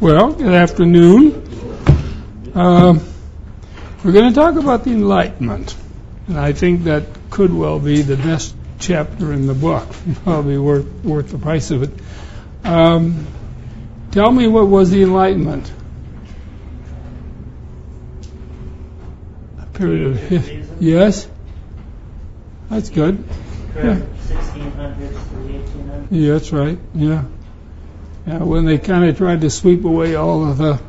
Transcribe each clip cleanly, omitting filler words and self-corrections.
Well, good afternoon. We're going to talk about the Enlightenment, and I think that could well be the best chapter in the book, probably worth the price of it. Tell me, what was the Enlightenment? A period of yes, that's good. Yeah. 1600s to the 1800s. Yeah, that's right. Yeah. When they kind of tried to sweep away all of the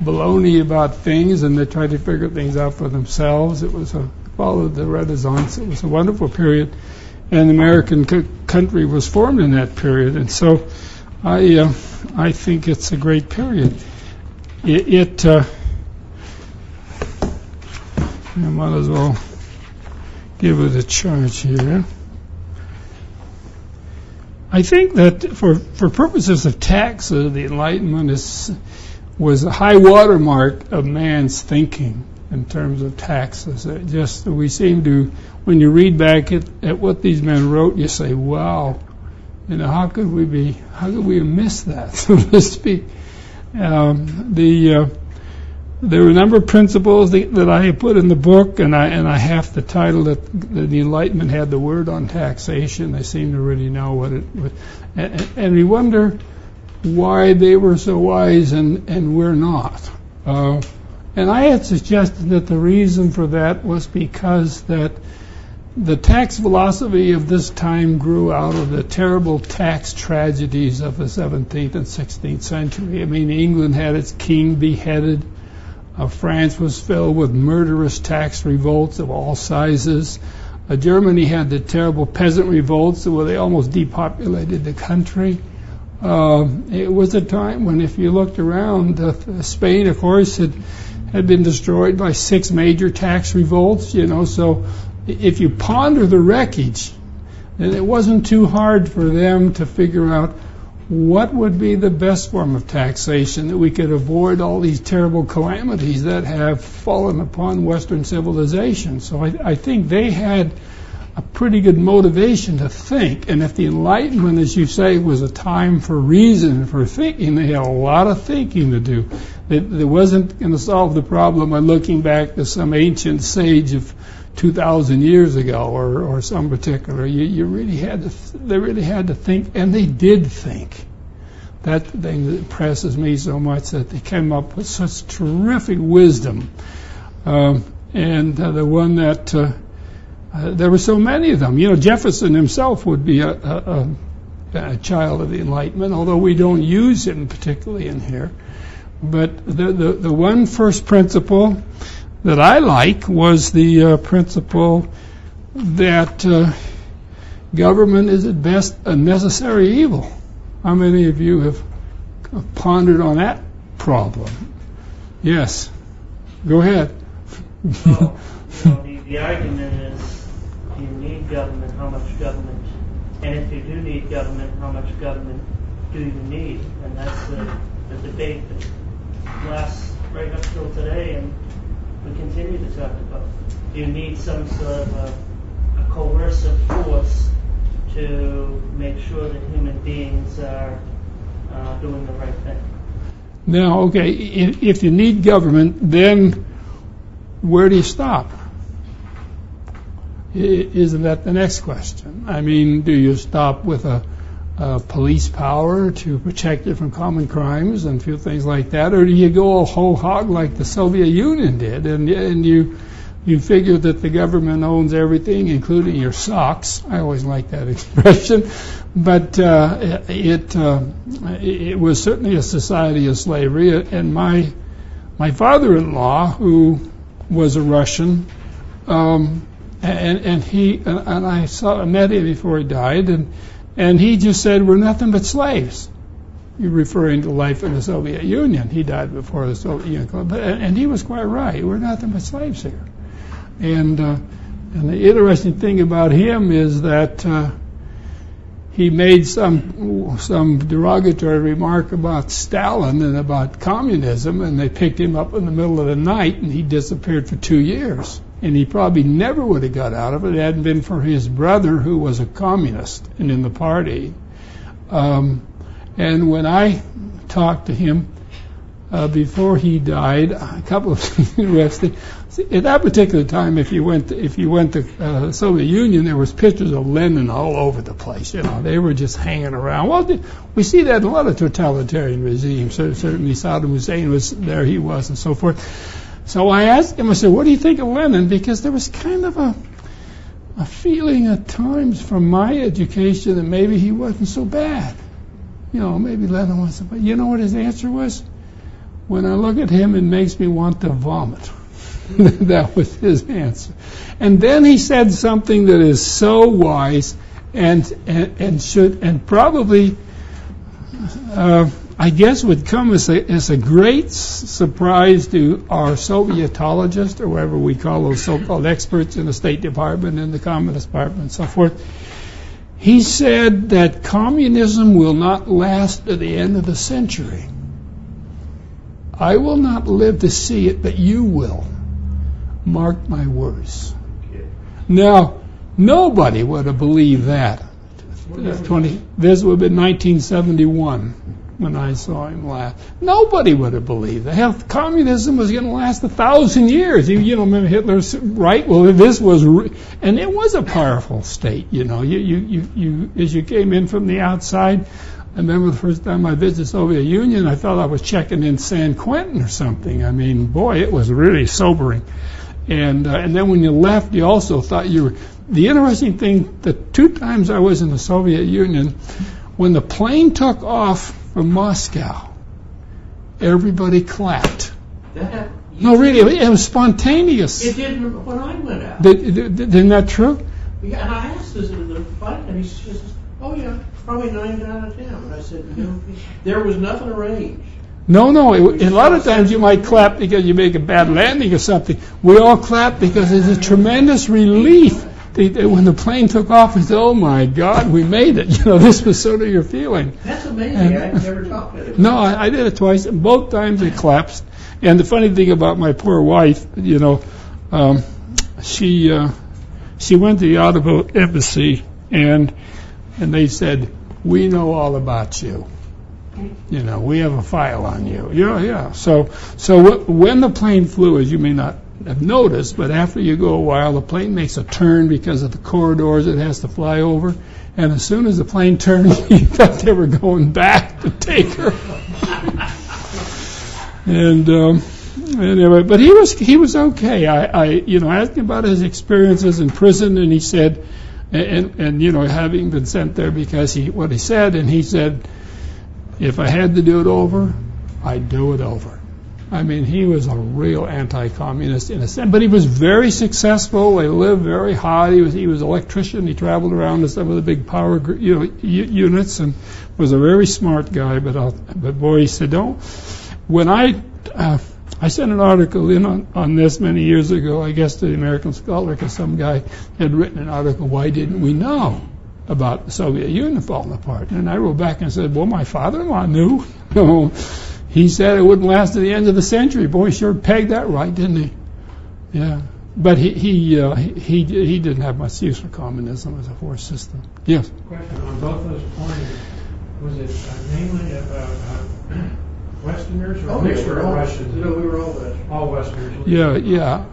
baloney about things, and they tried to figure things out for themselves. It was followed the Renaissance. It was a wonderful period, and the American country was formed in that period. And so, I think it's a great period. I might as well give it a charge here. I think that for purposes of taxes, the Enlightenment was a high watermark of man's thinking in terms of taxes. We seem to, when you read back at what these men wrote, you say, wow, how could we have missed that, so to speak? There were a number of principles that I have put in the book, and I have the title that the Enlightenment had the word on taxation. They seem to really know what it was. And we wonder why they were so wise and we're not. And I had suggested that the reason for that was because that the tax philosophy of this time grew out of the terrible tax tragedies of the 17th and 16th century. I mean, England had its king beheaded. France was filled with murderous tax revolts of all sizes. Germany had the terrible peasant revolts where they almost depopulated the country. It was a time when, if you looked around, Spain, of course, had been destroyed by 6 major tax revolts. So if you ponder the wreckage, then it wasn't too hard for them to figure out what would be the best form of taxation that we could avoid all these terrible calamities that have fallen upon Western civilization. So I think they had a pretty good motivation to think. And if the Enlightenment, as you say, was a time for reason, for thinking, they had a lot of thinking to do. It wasn't going to solve the problem by looking back to some ancient sage of 2,000 years ago or some particular. They really had to think, and they did think. That thing that impresses me so much, that they came up with such terrific wisdom. And the one that there were so many of them. Jefferson himself would be a child of the Enlightenment, although we don't use him particularly in here. But the one first principle that I like was the principle that government is at best a necessary evil. How many of you have pondered on that problem? Yes. Go ahead. Well, the argument is, do you need government? How much government? And if you do need government, how much government do you need? And that's the debate that lasts right up till today, and we continue to talk about. Do you need some sort of a coercive force to make sure that human beings are doing the right thing? Now, okay, if you need government, then where do you stop? Isn't that the next question? I mean, do you stop with a police power to protect you from common crimes and a few things like that, or do you go all whole hog like the Soviet Union did, and you figure that the government owns everything, including your socks? I always like that expression. But it was certainly a society of slavery. And my father-in-law, who was a Russian, and I met him before he died, and he just said, we're nothing but slaves. You're referring to life in the Soviet Union. He died before the Soviet Union. And he was quite right. We're nothing but slaves here. And the interesting thing about him is that he made some derogatory remark about Stalin and about communism, and they picked him up in the middle of the night, and he disappeared for 2 years. And he probably never would have got out of it if it hadn't been for his brother, who was a communist and in the party. And when I talked to him, before he died. A couple of things interesting. At that particular time, if you went to the Soviet Union, there was pictures of Lenin all over the place. You know, they were just hanging around. Well, we see that in a lot of totalitarian regimes. Certainly Saddam Hussein was there, he was, and so forth. So I asked him, I said, what do you think of Lenin? Because there was kind of a feeling at times from my education that maybe he wasn't so bad. You know, maybe Lenin wasn't. But you know what his answer was? When I look at him, it makes me want to vomit. That was his answer. And then he said something that is so wise and should and probably I guess would come as a great surprise to our Sovietologists, or whatever we call those so-called experts in the State Department and the Communist Department and so forth. He said that communism will not last to the end of the century. I will not live to see it, but you will. Mark my words. Now, nobody would have believed that. This would have been 1971 when I saw him last. Nobody would have believed that. Hell, communism was going to last 1,000 years. You know, remember Hitler's right? Well, this was, and it was a powerful state. You know, you as you came in from the outside. I remember the first time I visited the Soviet Union, I thought I was checking in San Quentin or something. I mean, boy, it was really sobering. And then when you left, you also thought you were. The interesting thing, the 2 times I was in the Soviet Union, when the plane took off from Moscow, everybody clapped. No, really, it was spontaneous. It didn't when I went out. Isn't that true? Yeah, and I asked the flight, and he says, "Oh yeah, probably 9 out of 10." And I said, "No, there was nothing arranged." No, a lot of times you might clap because you make a bad landing or something. We all clap because it's a tremendous relief. When the plane took off, we said, "Oh my God, we made it!" You know, this was sort of your feeling. That's amazing. I've never talked to it. No, I did it twice, and both times it claps. And the funny thing about my poor wife, you know, she went to the Audible embassy, and they said, "We know all about you. You know, we have a file on you." Yeah. So when the plane flew, as you may not have noticed, but after you go a while, the plane makes a turn because of the corridors it has to fly over. And as soon as the plane turned, you thought they were going back to take her. And anyway, but he was okay. I asked him about his experiences in prison, and he said, and you know, having been sent there because he said, if I had to do it over, I'd do it over. I mean, he was a real anti-communist in a sense, but he was very successful. They lived very high. He was an electrician. He traveled around to some of the big power units and was a very smart guy. But boy, he said, don't. When I sent an article in on this many years ago, I guess to the American Scholar, because some guy had written an article, why didn't we know about the Soviet Union falling apart? And I wrote back and said, well, my father-in-law knew. He said it wouldn't last to the end of the century. Boy, he sure pegged that right, didn't he? Yeah. But he didn't have much use for communism as a force system. Yes? Question on both those points. Was it mainly about Westerners or mixture of Russians? No, we were all Westerners. All Westerners. Yeah.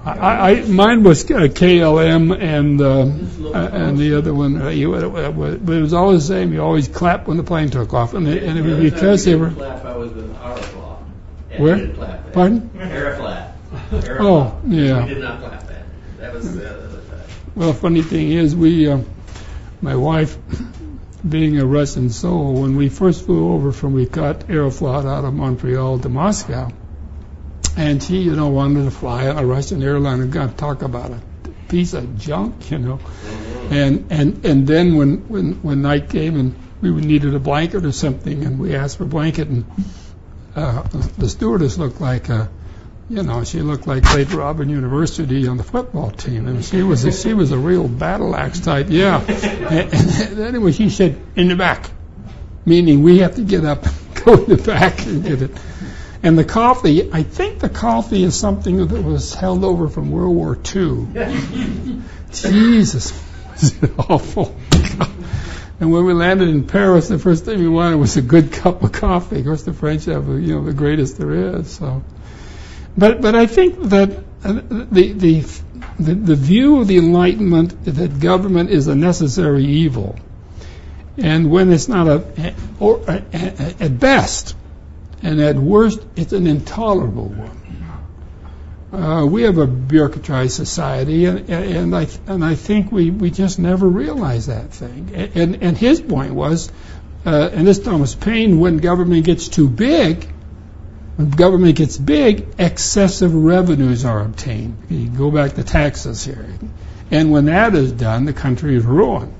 Mine was KLM and the other one. But it was always the same. You always clapped when the plane took off, and it was because they were. I was with Aeroflot. Where? Pardon? Aeroflot. Oh, yeah. We did not clap that. That was the other side. Well, the funny thing is, my wife, being a Russian soul, when we first flew over we got Aeroflot out of Montreal to Moscow, and she, wanted to fly on a Russian airline and got to talk about a piece of junk, And then when night came and we needed a blanket or something, and we asked for a blanket, and the stewardess looked like she looked like Lake Robin University on the football team, and she was a real battle axe type. Yeah. And anyway, she said, in the back, meaning we have to get up, go in the back and get it. And the coffee, I think the coffee is something that was held over from World War II. Jesus, was it awful? And when we landed in Paris, the first thing we wanted was a good cup of coffee. Of course, the French have, the greatest there is. So, but I think that the view of the Enlightenment is that government is a necessary evil, and when it's not at best, and at worst, it's an intolerable one. We have a bureaucratized society, and I think we just never realize that thing. And his point was, and this Thomas Paine, when government gets too big, excessive revenues are obtained. You go back to taxes here, and when that is done, the country is ruined.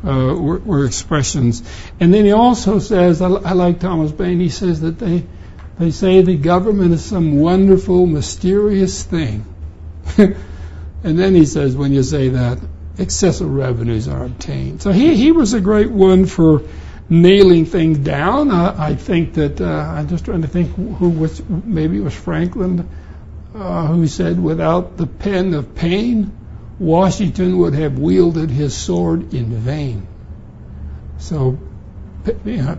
Were expressions, and then he also says, I like Thomas Paine. He says that they say the government is some wonderful, mysterious thing. And then he says, when you say that, excessive revenues are obtained. So he was a great one for nailing things down. I think that, I'm just trying to think maybe it was Franklin, who said, without the pen of Paine, Washington would have wielded his sword in vain. So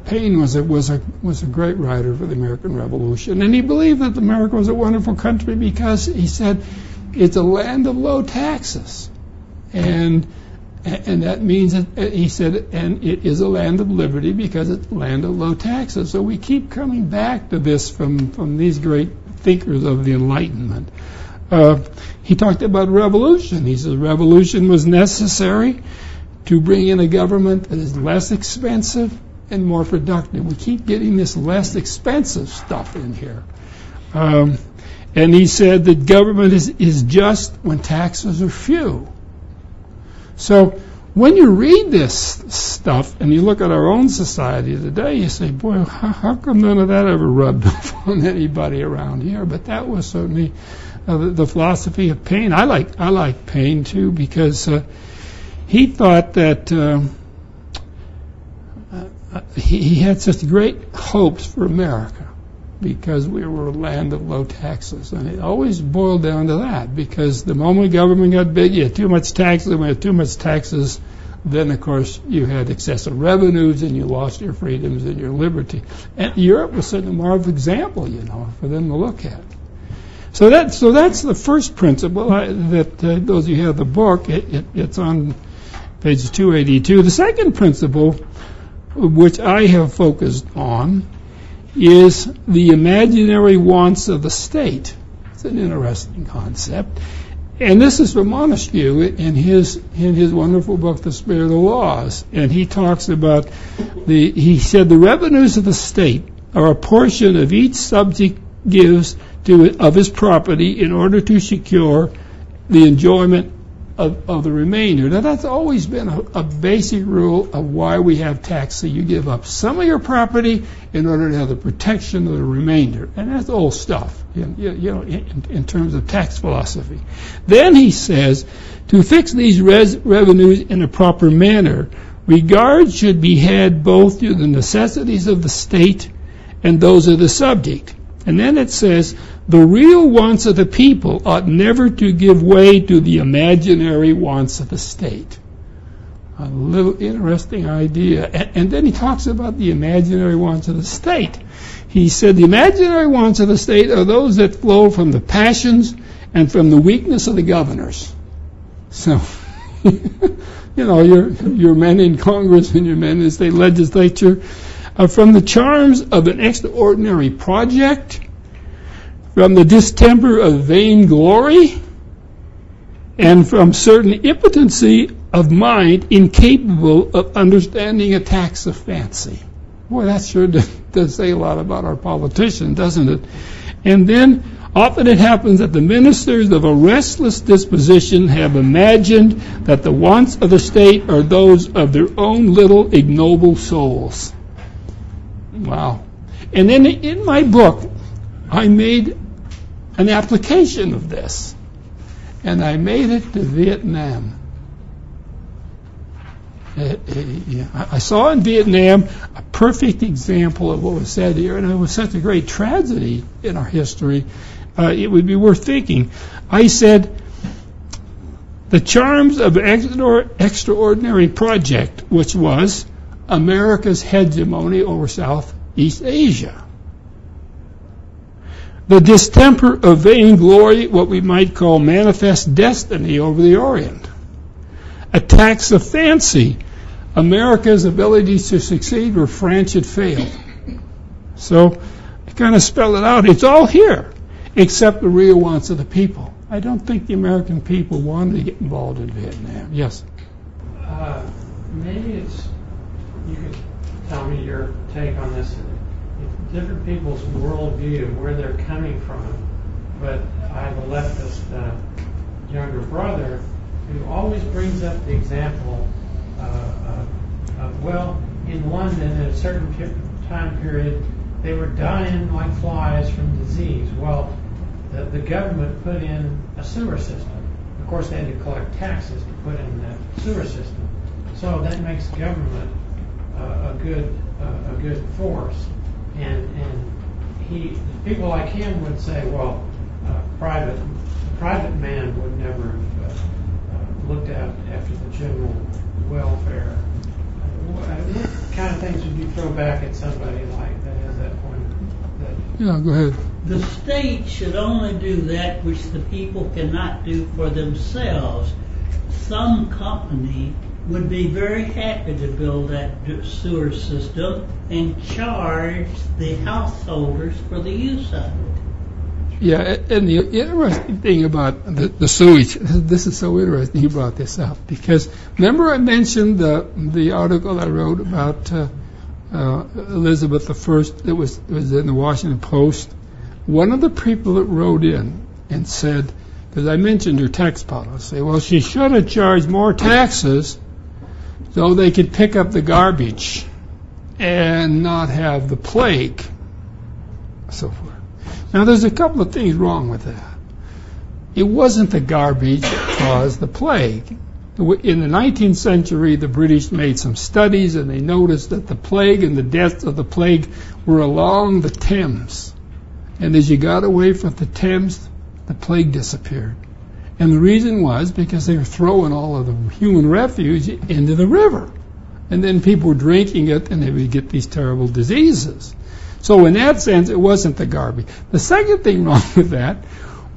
Paine was a great writer for the American Revolution, and he believed that America was a wonderful country because he said it's a land of low taxes, and that means that he said, and it is a land of liberty because it's a land of low taxes. So we keep coming back to this from these great thinkers of the Enlightenment. He talked about revolution. He says revolution was necessary to bring in a government that is less expensive and more productive. We keep getting this less expensive stuff in here. And he said that government is just when taxes are few. So when you read this stuff and you look at our own society today, you say, boy, how come none of that ever rubbed off on anybody around here? But that was certainly the philosophy of Paine. I like Paine too, because he thought that he had such great hopes for America because we were a land of low taxes, and it always boiled down to that. Because the moment government got big, you had too much taxes. When you had too much taxes, then of course you had excessive revenues, and you lost your freedoms and your liberty. And Europe was such a marvelous example, for them to look at. So that's the first principle that those of you who have the book, it's on page 282. The second principle, which I have focused on, is the imaginary wants of the state. It's an interesting concept. And this is from Montesquieu in his wonderful book, The Spirit of the Laws. And he talks about he said the revenues of the state are a portion of each subject gives of his property in order to secure the enjoyment of the remainder. Now, that's always been a basic rule of why we have tax. So you give up some of your property in order to have the protection of the remainder. And that's old stuff, in terms of tax philosophy. Then he says, to fix these revenues in a proper manner, regard should be had both to the necessities of the state and those of the subject. And then it says, the real wants of the people ought never to give way to the imaginary wants of the state. A little interesting idea. And then he talks about the imaginary wants of the state. He said the imaginary wants of the state are those that flow from the passions and from the weakness of the governors. So, your men in Congress and your men in the state legislature are from the charms of an extraordinary project, from the distemper of vain glory, and from certain impotency of mind incapable of understanding attacks of fancy. Boy, that sure does say a lot about our politicians, doesn't it? And then often it happens that the ministers of a restless disposition have imagined that the wants of the state are those of their own little ignoble souls. Wow. And then in my book, I made an application of this, and I made it to Vietnam. I saw in Vietnam a perfect example of what was said here, and it was such a great tragedy in our history. It would be worth thinking. I said, the charms of an extraordinary project, which was America's hegemony over Southeast Asia. The distemper of vainglory, what we might call manifest destiny over the Orient. Attacks of fancy, America's abilities to succeed where France had failed. So, I kind of spell it out. It's all here, except the real wants of the people. I don't think the American people wanted to get involved in Vietnam. Yes? Maybe you could tell me your take on this. Different people's worldview, where they're coming from. But I have a leftist younger brother who always brings up the example of, well, in London at a certain time period, they were dying like flies from disease. Well, the government put in a sewer system. Of course, they had to collect taxes to put in that sewer system. So that makes government a good force. And people like him would say, well, private man would never have looked out after the general welfare. What kind of things would you throw back at somebody like that has that point? Yeah, go ahead. The state should only do that which the people cannot do for themselves. Some company would be very happy to build that sewer system and charge the householders for the use of it. Yeah, and the interesting thing about the sewage, this is so interesting you brought this up, because remember I mentioned the article I wrote about Elizabeth I that was in the Washington Post. One of the people that wrote in and said, because I mentioned her tax policy, well, she should have charged more taxes so they could pick up the garbage and not have the plague, so forth. Now, there's a couple of things wrong with that. It wasn't the garbage that caused the plague. In the 19th century, the British made some studies, and they noticed that the plague and the deaths of the plague were along the Thames. And as you got away from the Thames, the plague disappeared. And the reason was because they were throwing all of the human refuse into the river. And then people were drinking it, and they would get these terrible diseases. So in that sense, it wasn't the garbage. The second thing wrong with that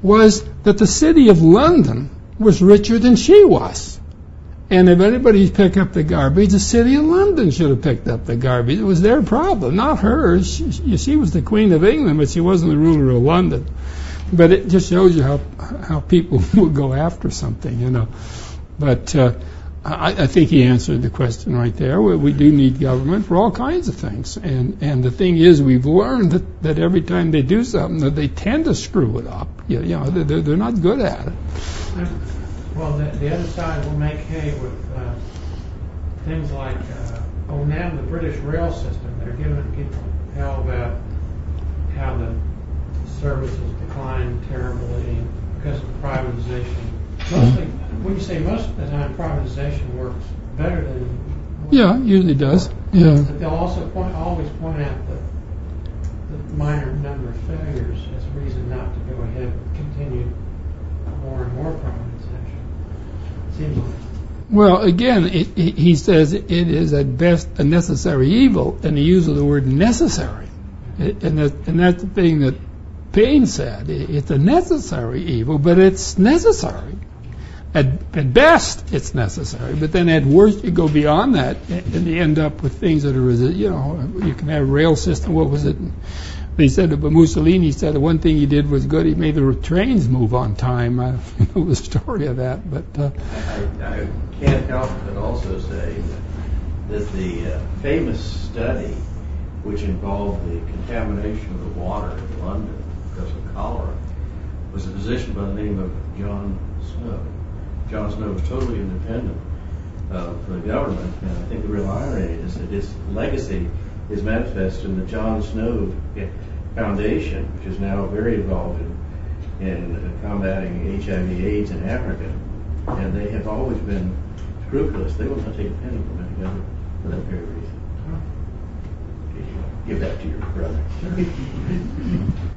was that the city of London was richer than she was. And if anybody's picked up the garbage, the city of London should have picked up the garbage. It was their problem, not hers. She was the Queen of England, but she wasn't the ruler of London. But it just shows you how people will go after something, you know. But I think he answered the question right there. We do need government for all kinds of things. And the thing is, we've learned that every time they do something, that they tend to screw it up. You know, they're not good at it. Well, the other side will make hay with things like, now the British rail system. They're giving people hell about how the services declined terribly because of privatization. Mostly, when you say most of the time, privatization works better than... Yeah, it usually does. Yeah. But they'll also always point out the minor number of failures as a reason not to go ahead and continue more and more privatization. Seems like... Well, again, he says it is at best a necessary evil, and he uses the word necessary. And that's the thing that Paine said. It's a necessary evil, but it's necessary. At best, it's necessary, but then at worst, you go beyond that, and you end up with things that are, you know, you can have a rail system. What was it? They said that Mussolini said the one thing he did was good. He made the trains move on time. I don't know the story of that, but I can't help but also say that the famous study, which involved the contamination of the water in London because of cholera, was a physician by the name of John Snow. John Snow was totally independent of the government, and I think the real irony is that his legacy is manifest in the John Snow Foundation, which is now very involved in combating HIV/AIDS in Africa, and they have always been scrupulous. They will not take a penny from any government for that very reason. Give that to your brother.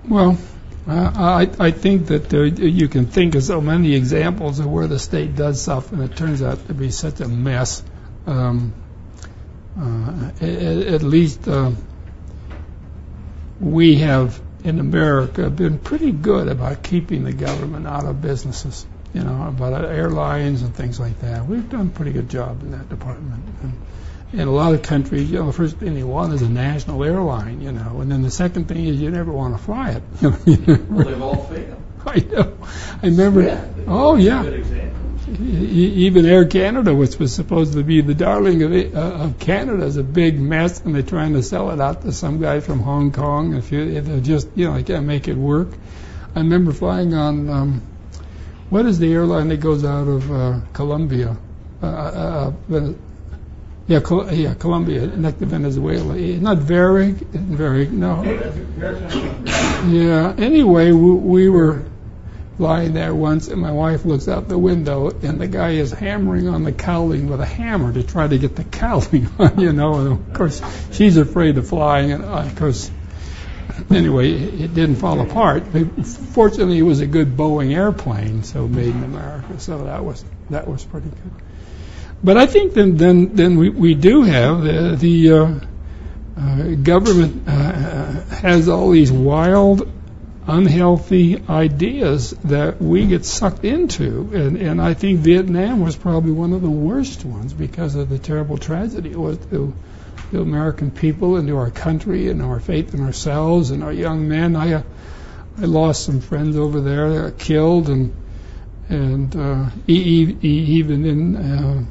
Well, I think that you can think of so many examples of where the state does stuff and it turns out to be such a mess. At least we have in America been pretty good about keeping the government out of businesses, about airlines and things like that. We've done a pretty good job in that department. And in a lot of countries, the first thing you want is a national airline, and then the second thing is you never want to fly it. Well, they've all failed. I know. I remember. Oh, yeah. Good example. Even Air Canada, which was supposed to be the darling of Canada, is a big mess, and they're trying to sell it out to some guy from Hong Kong. If they just, they can't make it work. I remember flying on, what is the airline that goes out of Colombia? Colombia, next to Venezuela. Not Varig, no. Yeah, anyway, we were flying there once, and my wife looks out the window, and the guy is hammering on the cowling with a hammer to try to get the cowling on, and of course, she's afraid of flying, and of course, anyway, it didn't fall apart. Fortunately, it was a good Boeing airplane, so made in America, so that was pretty good. But I think then we do have the government has all these wild, unhealthy ideas that we get sucked into, and I think Vietnam was probably one of the worst ones because of the terrible tragedy it was to the American people and to our country and our faith in ourselves and our young men. I lost some friends over there that were killed, and even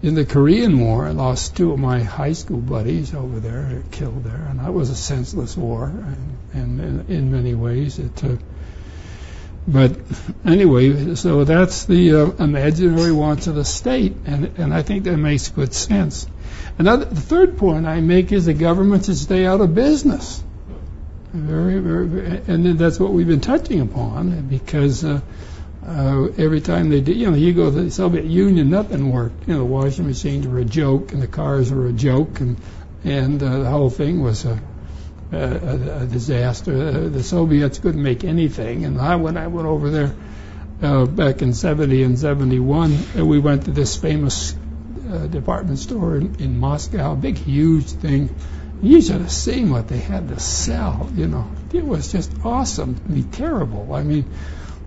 in the Korean War, I lost two of my high school buddies over there, killed there, and that was a senseless war, and in many ways but anyway, so that's the imaginary wants of the state, and I think that makes good sense. The third point I make is the government should stay out of business. Very, very, and that's what we've been touching upon, because every time they did, you go to the Soviet Union, nothing worked. The washing machines were a joke, and the cars were a joke, and the whole thing was a disaster. The Soviets couldn't make anything, and when I went over there back in 70 and 71, we went to this famous department store in Moscow, a big, huge thing. You should have seen what they had to sell. It was just awesome. Terrible. I mean,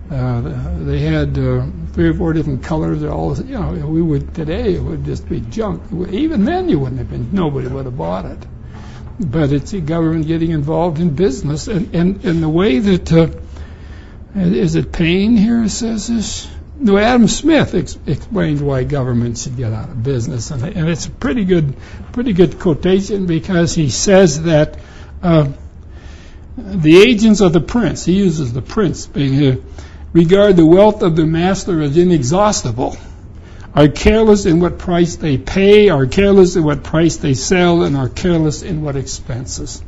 they had 3 or 4 different colors. All we would today, it would just be junk. Even then, nobody would have bought it. But it's the government getting involved in business, and the way that is it Payne here says this? No, Adam Smith explains why government should get out of business, and it's a pretty good quotation, because he says that the agents of the prince, he uses the prince being here, regard the wealth of the master as inexhaustible, are careless in what price they pay, are careless in what price they sell, and are careless in what expenses.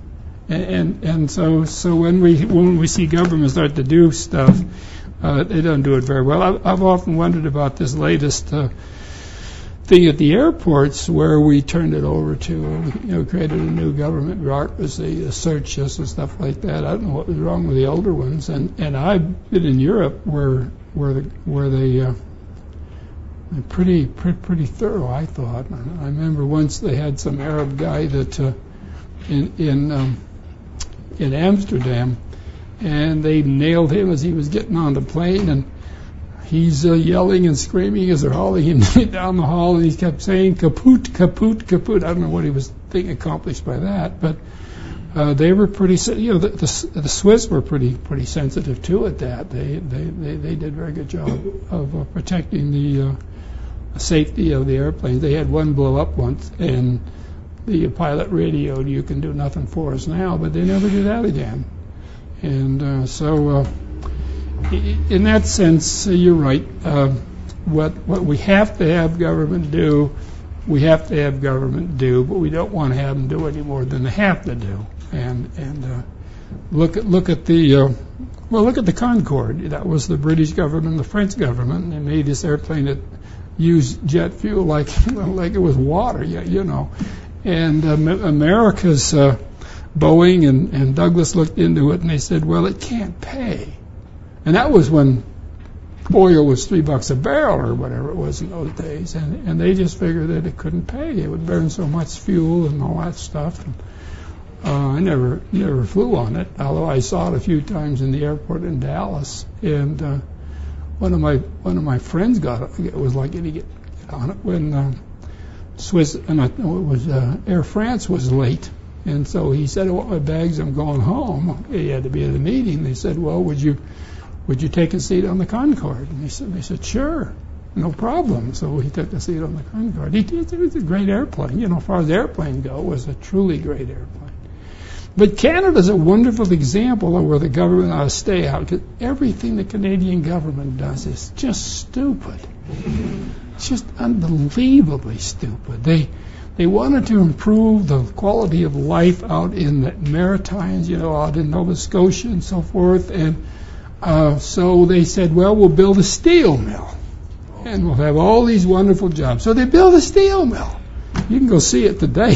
And so when we see government start to do stuff, they don't do it very well. I've often wondered about this latest thing at the airports, where we turned it over to, created a new government bureaucracy, search us and stuff like that. I don't know what was wrong with the older ones, and I've been in Europe where they pretty thorough, I thought. I remember once they had some Arab guy that in Amsterdam, and they nailed him as he was getting on the plane, and he's yelling and screaming as they're hauling him down the hall, and he kept saying kaput, kaput, kaput. I don't know what he was accomplished by that, but they were pretty. The Swiss were pretty sensitive to it. That they did a very good job of protecting the safety of the airplanes. They had one blow up once, and the pilot radioed, "You can do nothing for us now," but they never did that again. And so, in that sense, you're right. What we have to have government do, we have to have government do, but we don't want to have them do any more than they have to do. And look at the Concorde. That was the British government and the French government, and they made this airplane that used jet fuel like it was water, And America's Boeing and Douglas looked into it, and they said, well, it can't pay. And that was when oil was $3 a barrel or whatever it was in those days, and they just figured that it couldn't pay. It would burn so much fuel and all that stuff. And, I never flew on it, although I saw it a few times in the airport in Dallas. And one of my friends got it. It was like to get on it when Air France was late, and so he said, "I want my bags. I'm going home." He had to be at a meeting. They said, "Well, would you take a seat on the Concorde?" And they said, "Sure, no problem." So he took a seat on the Concorde. It was a great airplane. As far as airplane go, it was a truly great airplane. But Canada's a wonderful example of where the government ought to stay out, because everything the Canadian government does is just stupid. It's just unbelievably stupid. They wanted to improve the quality of life out in the Maritimes, out in Nova Scotia and so forth, and so they said, well, we'll build a steel mill, and we'll have all these wonderful jobs. So they built a steel mill. You can go see it today,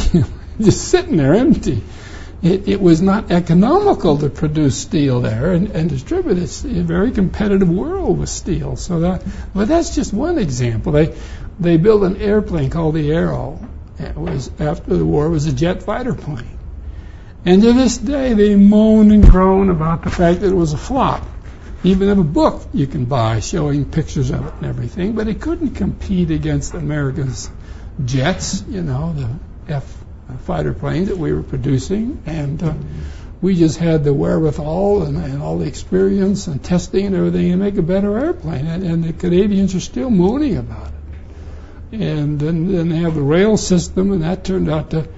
just sitting there empty. It was not economical to produce steel there and distribute it. It's a very competitive world with steel. But that's just one example. They built an airplane called the Arrow. It was, after the war, it was a jet fighter plane. And to this day, they moan and groan about the fact that it was a flop. Even have a book you can buy showing pictures of it and everything, but it couldn't compete against America's jets, the fighter planes that we were producing, and we just had the wherewithal and all the experience and testing and everything to make a better airplane, and the Canadians are still mooning about it. And then they have the rail system, and that turned out to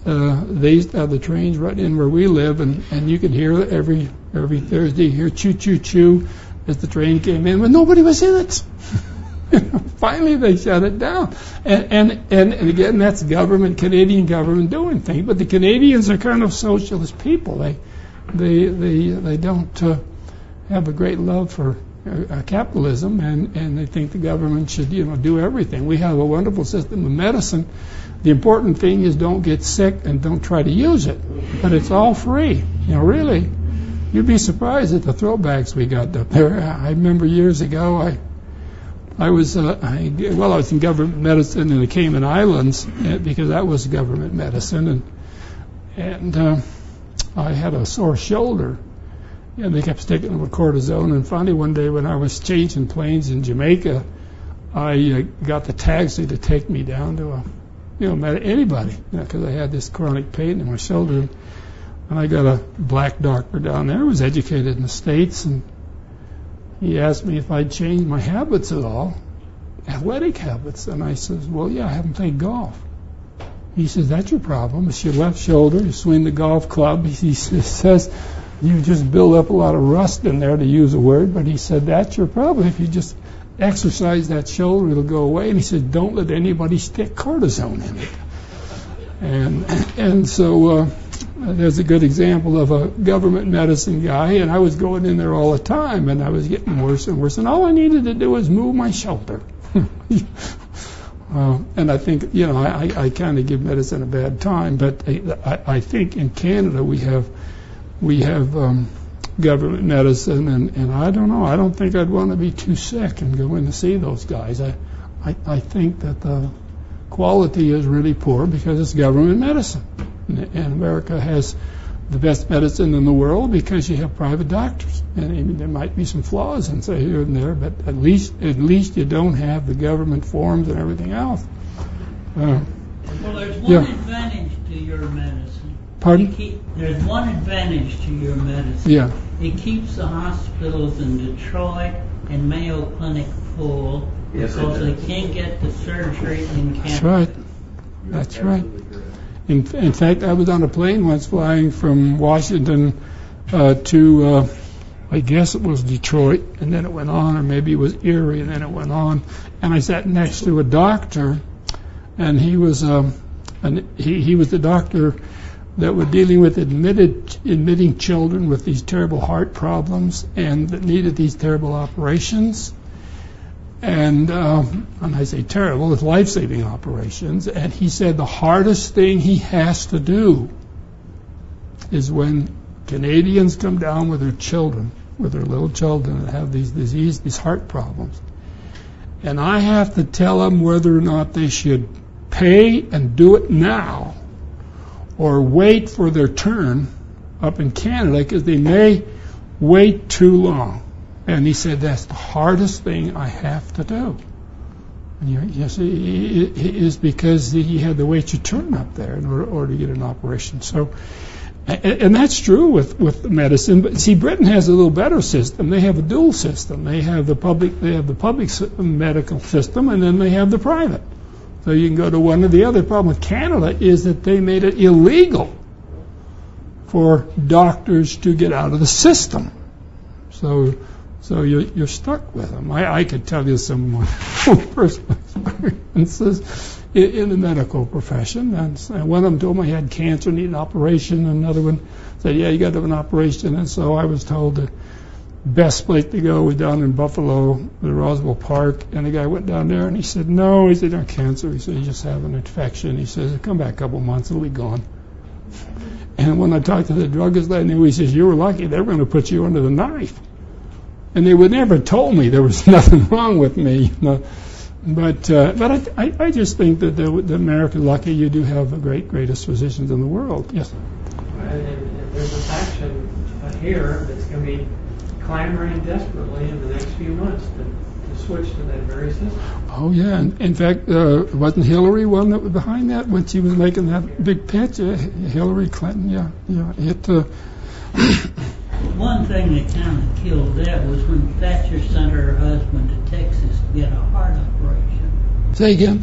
they used to have the trains right in where we live, and you could hear every Thursday, hear choo choo choo as the train came in, but nobody was in it. Finally, they shut it down, and again, that's Canadian government doing things. But the Canadians are kind of socialist people. They don't have a great love for capitalism, and they think the government should do everything. We have a wonderful system of medicine. The important thing is don't get sick and don't try to use it. But it's all free. Really, you'd be surprised at the throwbacks we got up there. I remember years ago, I was in government medicine in the Cayman Islands because that was government medicine, and I had a sore shoulder, and they kept sticking me with cortisone. And finally, one day when I was changing planes in Jamaica, I got the taxi to take me down to anybody, because I had this chronic pain in my shoulder, and I got a black doctor down there who was educated in the States, and he asked me if I'd changed my habits at all, athletic habits. And I says, well, yeah, I haven't played golf. He says, that's your problem. It's your left shoulder. You swing the golf club. He says, you just build up a lot of rust in there, to use a word. But he said, that's your problem. If you just exercise that shoulder, it'll go away. And he said, don't let anybody stick cortisone in it. And so there's a good example of a government medicine guy, and I was going in there all the time, and I was getting worse and worse, and all I needed to do was move my shoulder. And I think, I kind of give medicine a bad time, but I think in Canada we have government medicine, and I don't know, I don't think I'd want to be too sick and go in to see those guys. I think that the quality is really poor because it's government medicine. And America has the best medicine in the world because you have private doctors. And there might be some flaws in say here and there, but at least you don't have the government forms and everything else. Well, there's one advantage to your medicine. Pardon? There's one advantage to your medicine. Yeah. It keeps the hospitals in Detroit and Mayo Clinic full because they can't get the surgery in Canada. That's right. That's right. In fact, I was on a plane once flying from Washington to, I guess it was Detroit, and then it went on, or maybe it was Erie, and then it went on. And I sat next to a doctor, and he was the doctor that was dealing with admitting children with these terrible heart problems and that needed these terrible operations. And I say terrible, it's life-saving operations. And he said the hardest thing he has to do is when Canadians come down with their children, with their little children that have these disease, these heart problems. And I have to tell them whether or not they should pay and do it now or wait for their turn up in Canada, because they may wait too long. And he said, that's the hardest thing I have to do. And you see, it is because he had to wait your turn up there in order to get an operation. So, and that's true with medicine. But see, Britain has a little better system. They have a dual system. They have the public medical system, and then they have the private. So you can go to one or the other. The problem with Canada is that they made it illegal for doctors to get out of the system. So you're stuck with them. I could tell you some personal experiences in the medical profession. And one of them told me he had cancer, needed an operation. And another one said, yeah, you got to have an operation. And so I was told the best place to go was down in Buffalo, the Roswell Park. And the guy went down there and he said, no, he said, no cancer. He said, you just have an infection. He says, come back a couple months, it'll be gone. And when I talked to the druggist I knew, he says, you were lucky, they were going to put you under the knife. And they would never told me there was nothing wrong with me. But I just think that the America, lucky you do have the greatest physicians in the world. Yes. And there's a faction here that's going to be clamoring desperately in the next few months to switch to that very system. Oh yeah, and in fact, wasn't Hillary one that was behind that when she was making that big pitch? Hillary Clinton, yeah. One thing that kind of killed that was when Thatcher sent her husband to Texas to get a heart operation. Say again.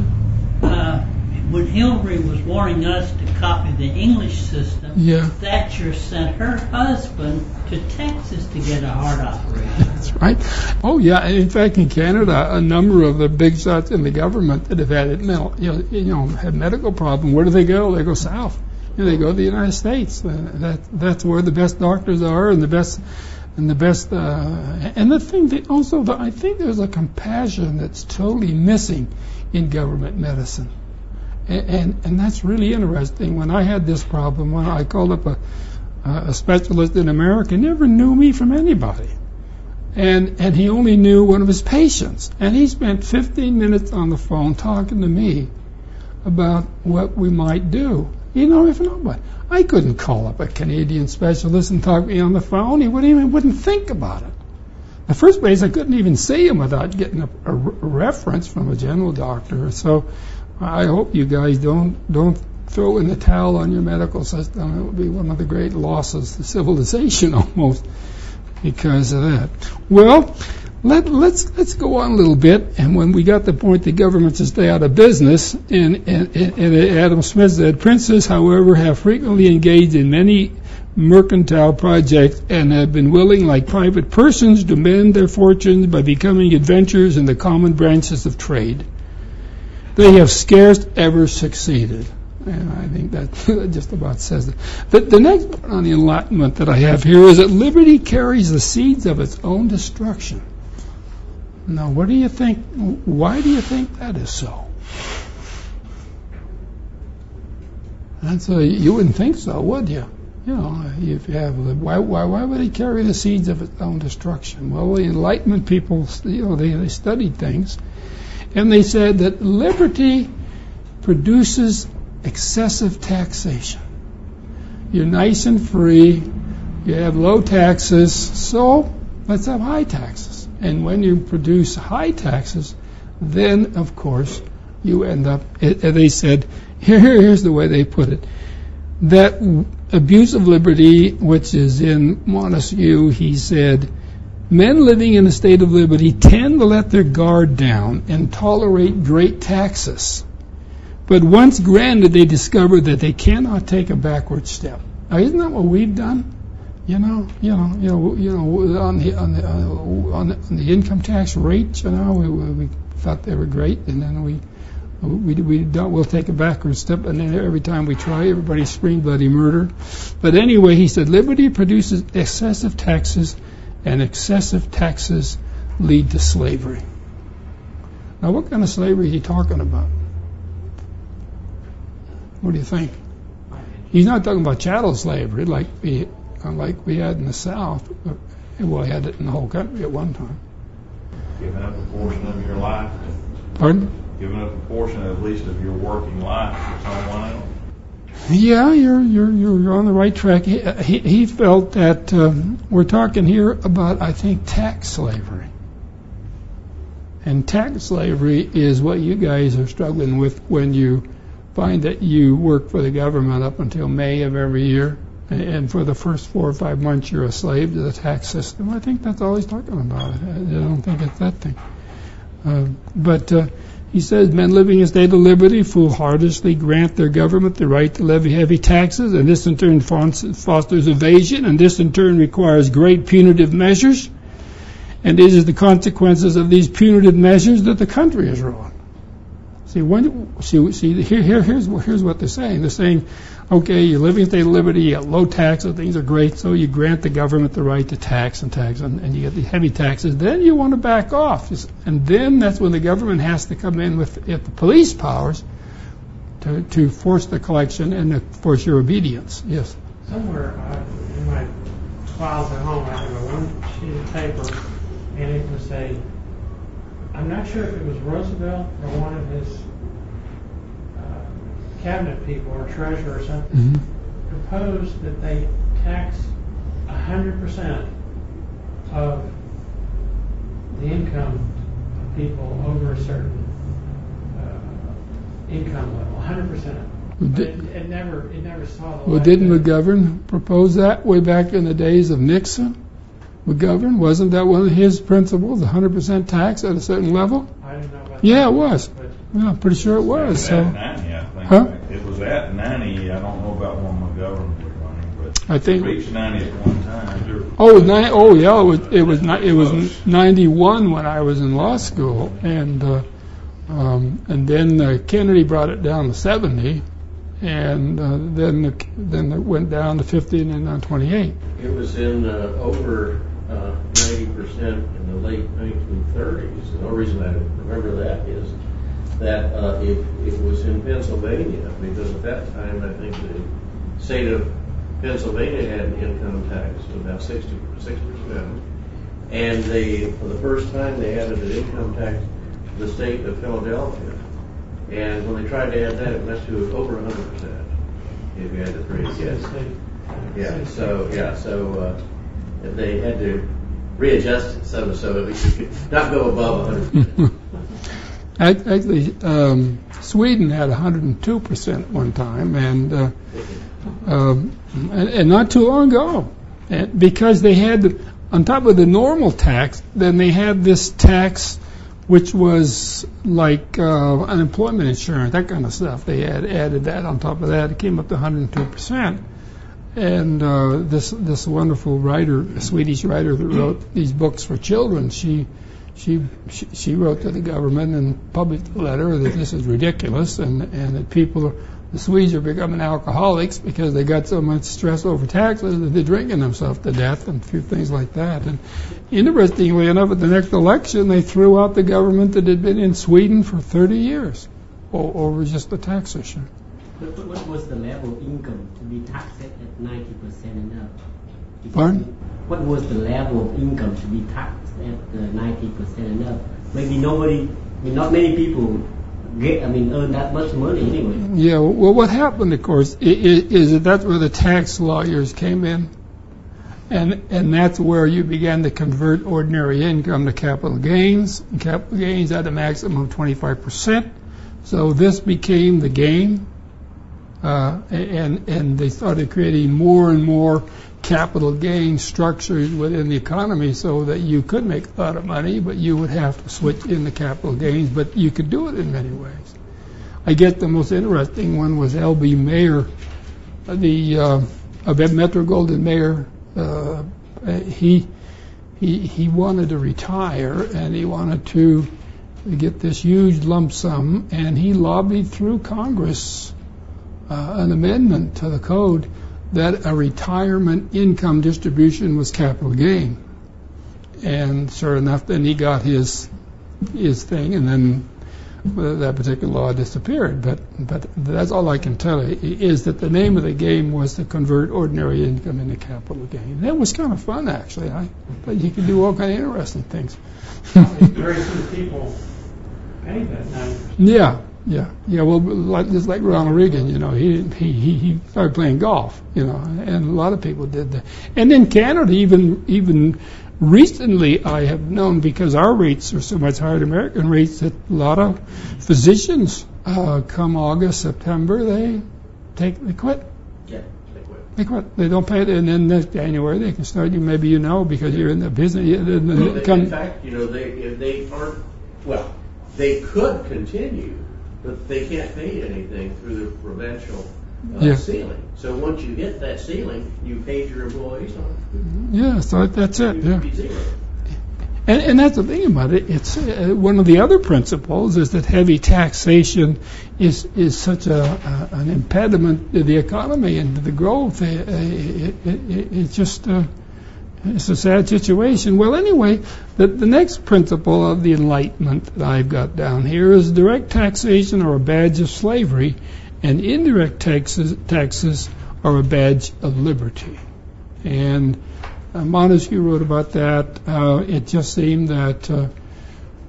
When Hillary was wanting us to copy the English system, Thatcher sent her husband to Texas to get a heart operation. That's right. Oh yeah. In fact, in Canada, a number of the big shots in the government that have had had medical problem. Where do they go? They go south. They go to the United States. That's where the best doctors are, and the best. And the thing that also, I think there's a compassion that's totally missing in government medicine, and that's really interesting. When I had this problem, when I called up a specialist in America, never knew me from anybody, and he only knew one of his patients, and he spent 15 minutes on the phone talking to me about what we might do. You know, if nobody, I couldn't call up a Canadian specialist and talk to me on the phone. He wouldn't think about it. In the first place, I couldn't even see him without getting a reference from a general doctor. So I hope you guys don't throw in the towel on your medical system. It would be one of the great losses to civilization almost because of that. Well, let's go on a little bit, and when we got the point that governments should stay out of business, and Adam Smith said, princes, however, have frequently engaged in many mercantile projects and have been willing, like private persons, to mend their fortunes by becoming adventurers in the common branches of trade. They have scarce ever succeeded. And I think that just about says it. But the next one on the enlightenment that I have here is that liberty carries the seeds of its own destruction. Now, what do you think? Why do you think that is so? And so you wouldn't think so, would you? You know, if you have why would it carry the seeds of its own destruction? Well, the Enlightenment people, they studied things, and they said that liberty produces excessive taxation. You're nice and free. You have low taxes, so let's have high taxes. And when you produce high taxes, then, of course, you end up, they said, here's the way they put it, that abuse of liberty, which is in Montesquieu, he said, men living in a state of liberty tend to let their guard down and tolerate great taxes. But once granted, they discover that they cannot take a backward step. Now, isn't that what we've done? On the income tax rates, we thought they were great, and then we'll take a backward step, and then every time we try, everybody screams bloody murder. But anyway, he said, liberty produces excessive taxes, and excessive taxes lead to slavery. Now, what kind of slavery is he talking about? What do you think? He's not talking about chattel slavery like we had in the South. Well, he had it in the whole country at one time. Giving up a portion of your life. Pardon? Giving up a portion, at least, of your working life for someone else. Yeah, you're on the right track. He felt that we're talking here about, I think, tax slavery. And tax slavery is what you guys are struggling with when you find that you work for the government up until May of every year, and for the first 4 or 5 months you're a slave to the tax system. I think that's all he's talking about. I don't think it's that thing. But he says, men living in a state of liberty foolhardily grant their government the right to levy heavy taxes, and this in turn fosters evasion, and this in turn requires great punitive measures. And it is the consequences of these punitive measures that the country is ruined. Here's what they're saying. They're saying, okay, you're living in a state of liberty, you got low taxes, things are great, so you grant the government the right to tax, and you get the heavy taxes. Then you want to back off. And then that's when the government has to come in with the police powers to force the collection and to force your obedience. Yes? Somewhere in my files at home, I have a one sheet of paper, and it was I'm not sure if it was Roosevelt or one of his cabinet people or treasurer or something, proposed that they tax 100% of the income of people over a certain income level, 100%. But it never saw the light. Didn't McGovern propose that way back in the days of Nixon? McGovern, wasn't that one of his principles, 100% tax at a certain level? I don't know about yeah, that. it was. Yeah, I'm pretty sure it was. It was at 90, I think. Huh? It was at 90. I don't know about when McGovern was running, but I think it reached 90 at one time. It was 91 when I was in law school, and then Kennedy brought it down to 70, and then it went down to 50 and then down to 28. It was in over 90% in the late 1930s. The only reason I remember that is that it was in Pennsylvania, because at that time I think the state of Pennsylvania had an income tax of about 6%, and for the first time they added an income tax to the state of Philadelphia, and when they tried to add that, it went to over 100% if you had the three kids. So they had to readjust it so that we could not go above 100%. Actually, Sweden had 102% one time, and not too long ago, because they had, on top of the normal tax, then they had this tax which was like unemployment insurance, that kind of stuff. They had added that on top of that. It came up to 102%. And this wonderful writer, a Swedish writer that wrote these books for children, she wrote to the government and published a letter that this is ridiculous, and that the Swedes are becoming alcoholics because they got so much stress over taxes that they're drinking themselves to death and a few things like that. And interestingly enough, at the next election, they threw out the government that had been in Sweden for 30 years over just the tax issue. What was the level of income to be taxed at 90% and up? Pardon? What was the level of income to be taxed at 90% and up? Maybe not many people earn that much money anyway. Yeah, well, what happened, of course, is that that's where the tax lawyers came in, and that's where you began to convert ordinary income to capital gains. And capital gains at a maximum of 25%. So this became the game, and they started creating more and more capital gain structures within the economy so that you could make a lot of money, but you would have to switch in the capital gains, but you could do it in many ways. I guess the most interesting one was L.B. Mayer, of Metro-Goldwyn-Mayer. He wanted to retire, and he wanted to get this huge lump sum, and he lobbied through Congress an amendment to the code that a retirement income distribution was capital gain. And sure enough, then he got his thing, and then that particular law disappeared. But that's all I can tell you, is that the name of the game was to convert ordinary income into capital gain. That was kind of fun, actually. But you could do all kind of interesting things. Very few people pay that 9%. Yeah. Well, just like Ronald Reagan, he started playing golf, and a lot of people did that. And in Canada, even recently, I have known, because our rates are so much higher than American rates, that a lot of physicians come August, September, they quit. Yeah, they quit. They quit. They don't pay it, and then next January they can start. Maybe because you're in the business. In fact, they aren't. Well, they could continue, but they can't pay anything through the provincial ceiling. So once you hit that ceiling, you paid your employees on it. Yeah, so that's it. You be zero. And that's the thing about it. It's one of the other principles is that heavy taxation is such an impediment to the economy and to the growth. It's just it's a sad situation. Well, anyway, the next principle of the Enlightenment that I've got down here is direct taxation are a badge of slavery, and indirect taxes are a badge of liberty. And Montesquieu wrote about that. It just seemed that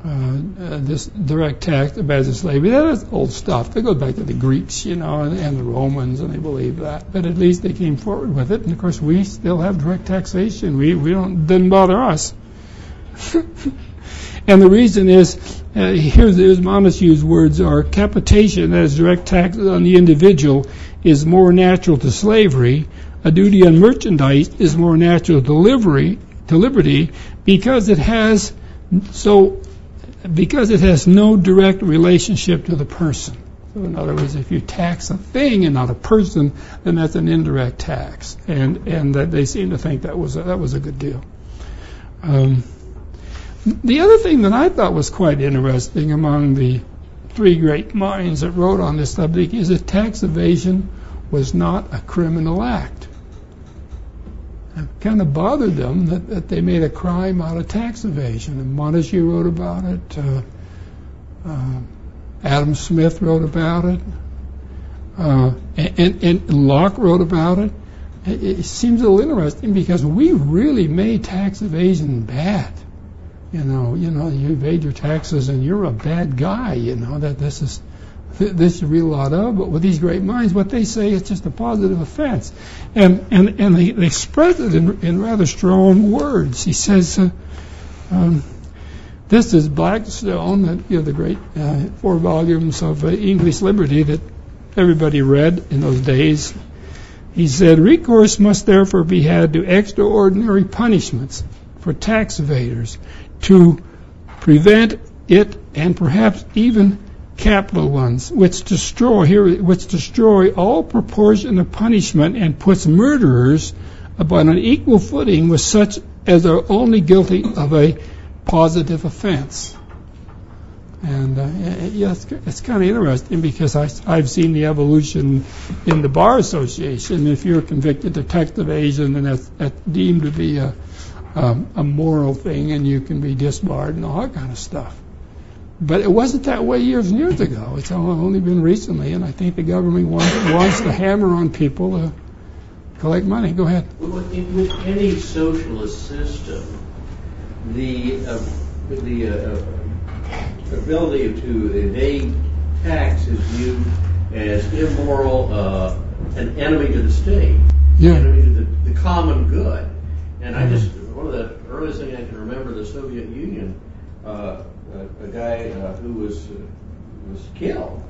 this direct tax, a badge of slavery, that is old stuff. That goes back to the Greeks, and the Romans, and they believe that. But at least they came forward with it. And of course, we still have direct taxation. Doesn't bother us. And the reason is, here's Montesquieu's words are: capitation, that is direct tax on the individual, is more natural to slavery. A duty on merchandise is more natural to liberty, because it has no direct relationship to the person. So in other words, if you tax a thing and not a person, then that's an indirect tax, and that they seem to think that was a good deal. The other thing that I thought was quite interesting among the three great minds that wrote on this subject is that tax evasion was not a criminal act. It kind of bothered them that they made a crime out of tax evasion. And Montesquieu wrote about it. Adam Smith wrote about it. And Locke wrote about it. It seems a little interesting because we really made tax evasion bad. You evade your taxes and you're a bad guy. That this is a real lot of. But with these great minds, what they say is just a positive offense, and they express it in rather strong words. He says, this is Blackstone, the great 4 volumes of English Liberty that everybody read in those days. He said, recourse must therefore be had to extraordinary punishments for tax evaders to prevent it, and perhaps even capital ones, which destroy all proportion of punishment and puts murderers upon an equal footing with such as are only guilty of a positive offense. And it's kind of interesting because I've seen the evolution in the Bar Association. If you're convicted of tax evasion, then that's deemed to be a moral thing, and you can be disbarred and all that kind of stuff. But it wasn't that way years and years ago. It's only been recently, and I think the government wants to hammer on people to collect money. Go ahead. With any socialist system, the ability to evade tax is viewed as immoral, an enemy to the state, enemy to the common good. And one of the earliest things I can remember, the Soviet Union, a guy who was killed,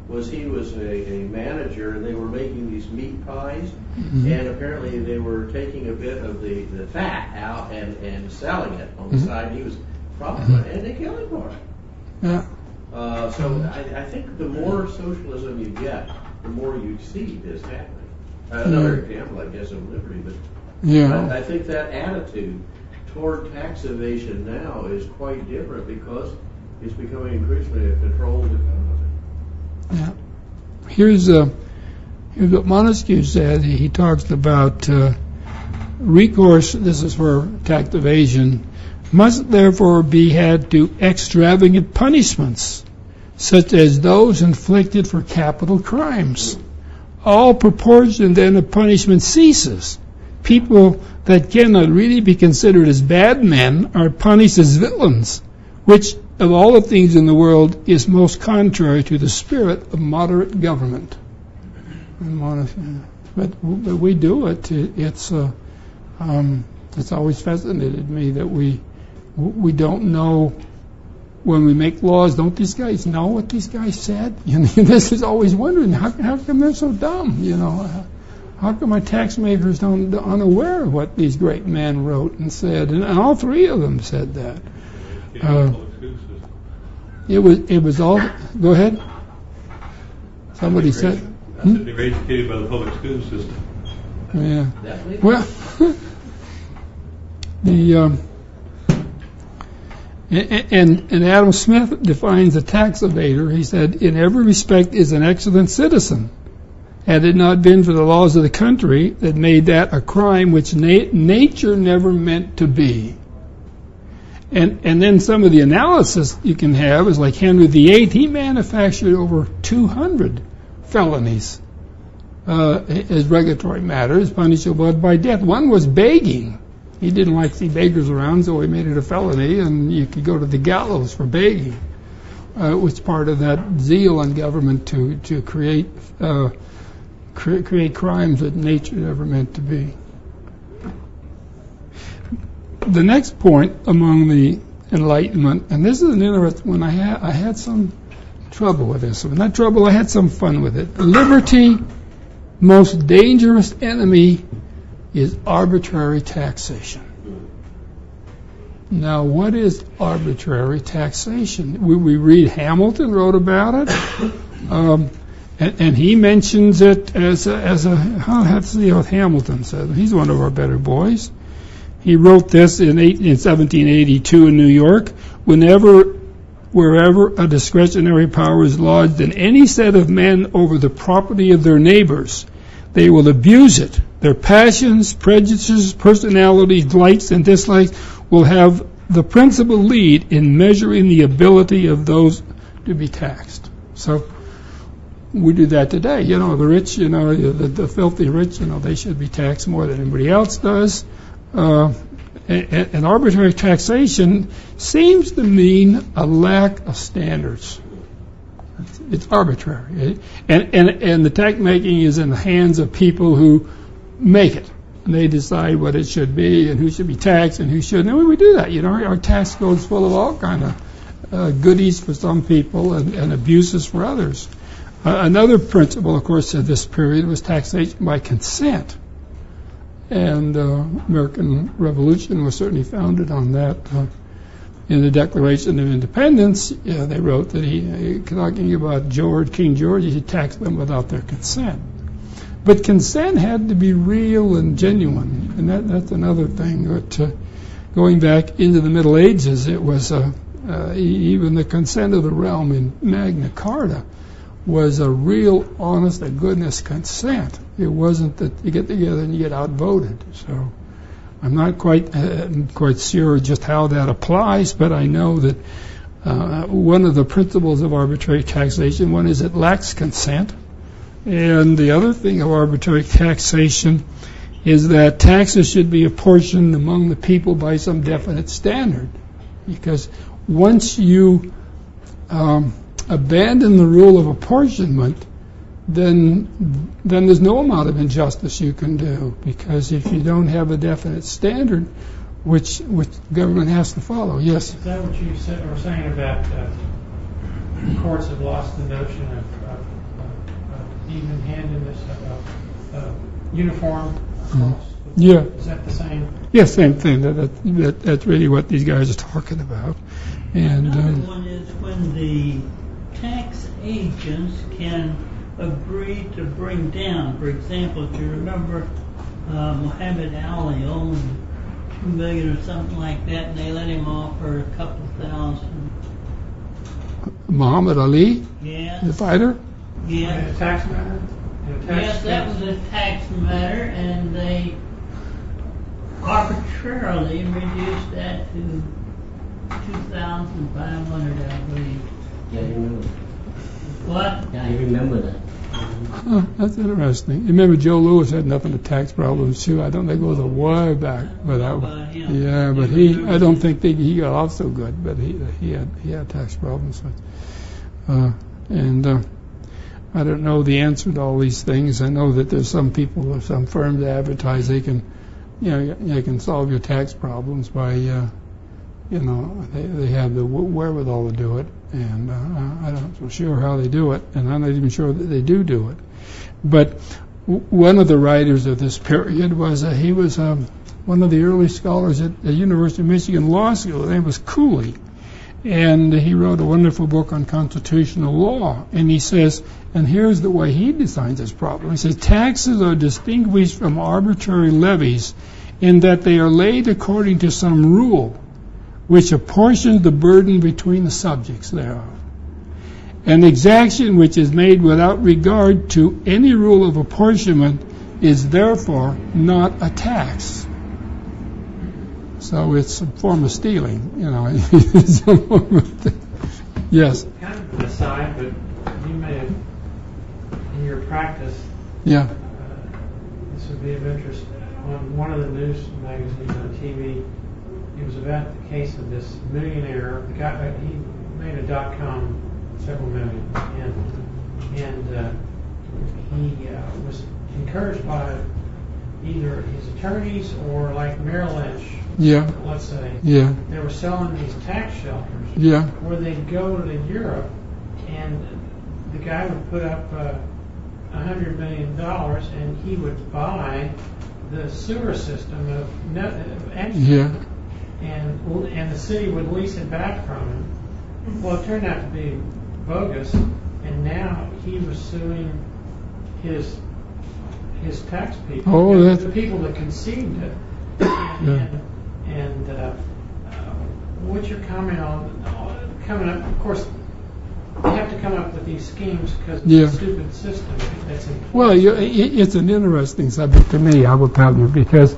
he was a manager, and they were making these meat pies, and apparently they were taking a bit of the fat out and selling it on the side. He was profit, and they killed him for it. Yeah. So I think the more socialism you get, the more you see this happening. Another example, I guess, of liberty, but I think that attitude toward tax evasion now is quite different because it's becoming increasingly a controlled economy. Yeah. Here's what Montesquieu said. He talks about recourse, this is for tax evasion, must therefore be had to extravagant punishments, such as those inflicted for capital crimes. All proportion then of punishment ceases. People that cannot really be considered as bad men are punished as villains, which of all the things in the world is most contrary to the spirit of moderate government. But we do it. It's always fascinated me that we don't know when we make laws. Don't these guys know what these guys said? This is always wondering how come they're so dumb. How come our taxmakers don't unaware of what these great men wrote and said? And all three of them said that. It was all. Go ahead. Somebody said. I said they were educated by the public school system. Yeah. Well, and Adam Smith defines a tax evader. He said, in every respect is an excellent citizen. Had it not been for the laws of the country that made that a crime which nature never meant to be. And then some of the analysis you can have is like Henry VIII. He manufactured over 200 felonies as regulatory matters, punishable by death. One was begging. He didn't like to see beggars around, so he made it a felony, and you could go to the gallows for begging. It was part of that zeal in government to create crimes that nature never meant to be. The next point among the Enlightenment, and this is an interesting one. I had some trouble with this one. Not trouble, I had some fun with it. Liberty, most dangerous enemy is arbitrary taxation. Now, what is arbitrary taxation? We read Hamilton wrote about it, and he mentions it as a. Let's see what Hamilton said. He's one of our better boys. He wrote this in 1782 in New York. Wherever a discretionary power is lodged in any set of men over the property of their neighbors, they will abuse it. Their passions, prejudices, personalities, likes, and dislikes will have the principal lead in measuring the ability of those to be taxed. So we do that today. The rich, the filthy rich, they should be taxed more than anybody else does. And arbitrary taxation seems to mean a lack of standards. It's arbitrary. And the tax making is in the hands of people who make it. And they decide what it should be and who should be taxed and who shouldn't. And we do that. Our tax code is full of all kind of goodies for some people and abuses for others. Another principle, of course, in this period was taxation by consent. And American Revolution was certainly founded on that. In the Declaration of Independence, they wrote that talking about King George, he taxed them without their consent. But consent had to be real and genuine, and that's another thing. But going back into the Middle Ages, it was even the consent of the realm in Magna Carta was a real, honest, to goodness consent. It wasn't that you get together and you get outvoted. So I'm not quite sure just how that applies, but I know that one of the principles of arbitrary taxation, one is it lacks consent, and the other thing of arbitrary taxation is that taxes should be apportioned among the people by some definite standard, because once you abandon the rule of apportionment, then there's no amount of injustice you can do, because if you don't have a definite standard which government has to follow. Yes? Is that what you were saying about courts have lost the notion of even-handedness, of uniform across? Yeah. Is that the same? Yeah, same thing. That's really what these guys are talking about. And another one is when the tax agents can agree to bring down. For example, if you remember, Muhammad Ali owned $2 million or something like that, and they let him off for a couple thousand. Muhammad Ali, yes. The fighter. Yeah. A tax matter. Yes, that was a tax matter, and they arbitrarily reduced that to 2,500, I believe. Yeah, you remember. What? Yeah, I remember that. Huh, that's interesting. You remember Joe Louis had nothing but tax problems too. I don't think it goes a way back, but I don't think he got off so good, but he had tax problems. I don't know the answer to all these things. I know that there's some people or some firms that advertise they can solve your tax problems by they have the wherewithal to do it, and I'm not so sure how they do it, and I'm not even sure that they do it. But one of the writers of this period was he was one of the early scholars at the University of Michigan Law School. His name was Cooley, and he wrote a wonderful book on constitutional law. And he says, and here's the way he defines this problem. He says, taxes are distinguished from arbitrary levies in that they are laid according to some rule, which apportions the burden between the subjects thereof. An exaction which is made without regard to any rule of apportionment is therefore not a tax. So it's a form of stealing, It's a form of yes. Kind of an aside, but you may have, in your practice, yeah. This would be of interest. On one of the news magazines on TV, it was about the case of this millionaire. The guy, he made a .com several million, and he was encouraged by either his attorneys or like Merrill Lynch. Yeah. Let's say. Yeah. They were selling these tax shelters. Yeah. Where they'd go to Europe, and the guy would put up $100 million, and he would buy the sewer system of Amsterdam. Yeah. And the city would lease it back from him. Well, it turned out to be bogus, and now he was suing his tax people, oh, the people that conceived it. And what's your comment on coming up? Of course, they have to come up with these schemes because it's a stupid system that's in place. Well, it's an interesting subject to me, I will tell you, because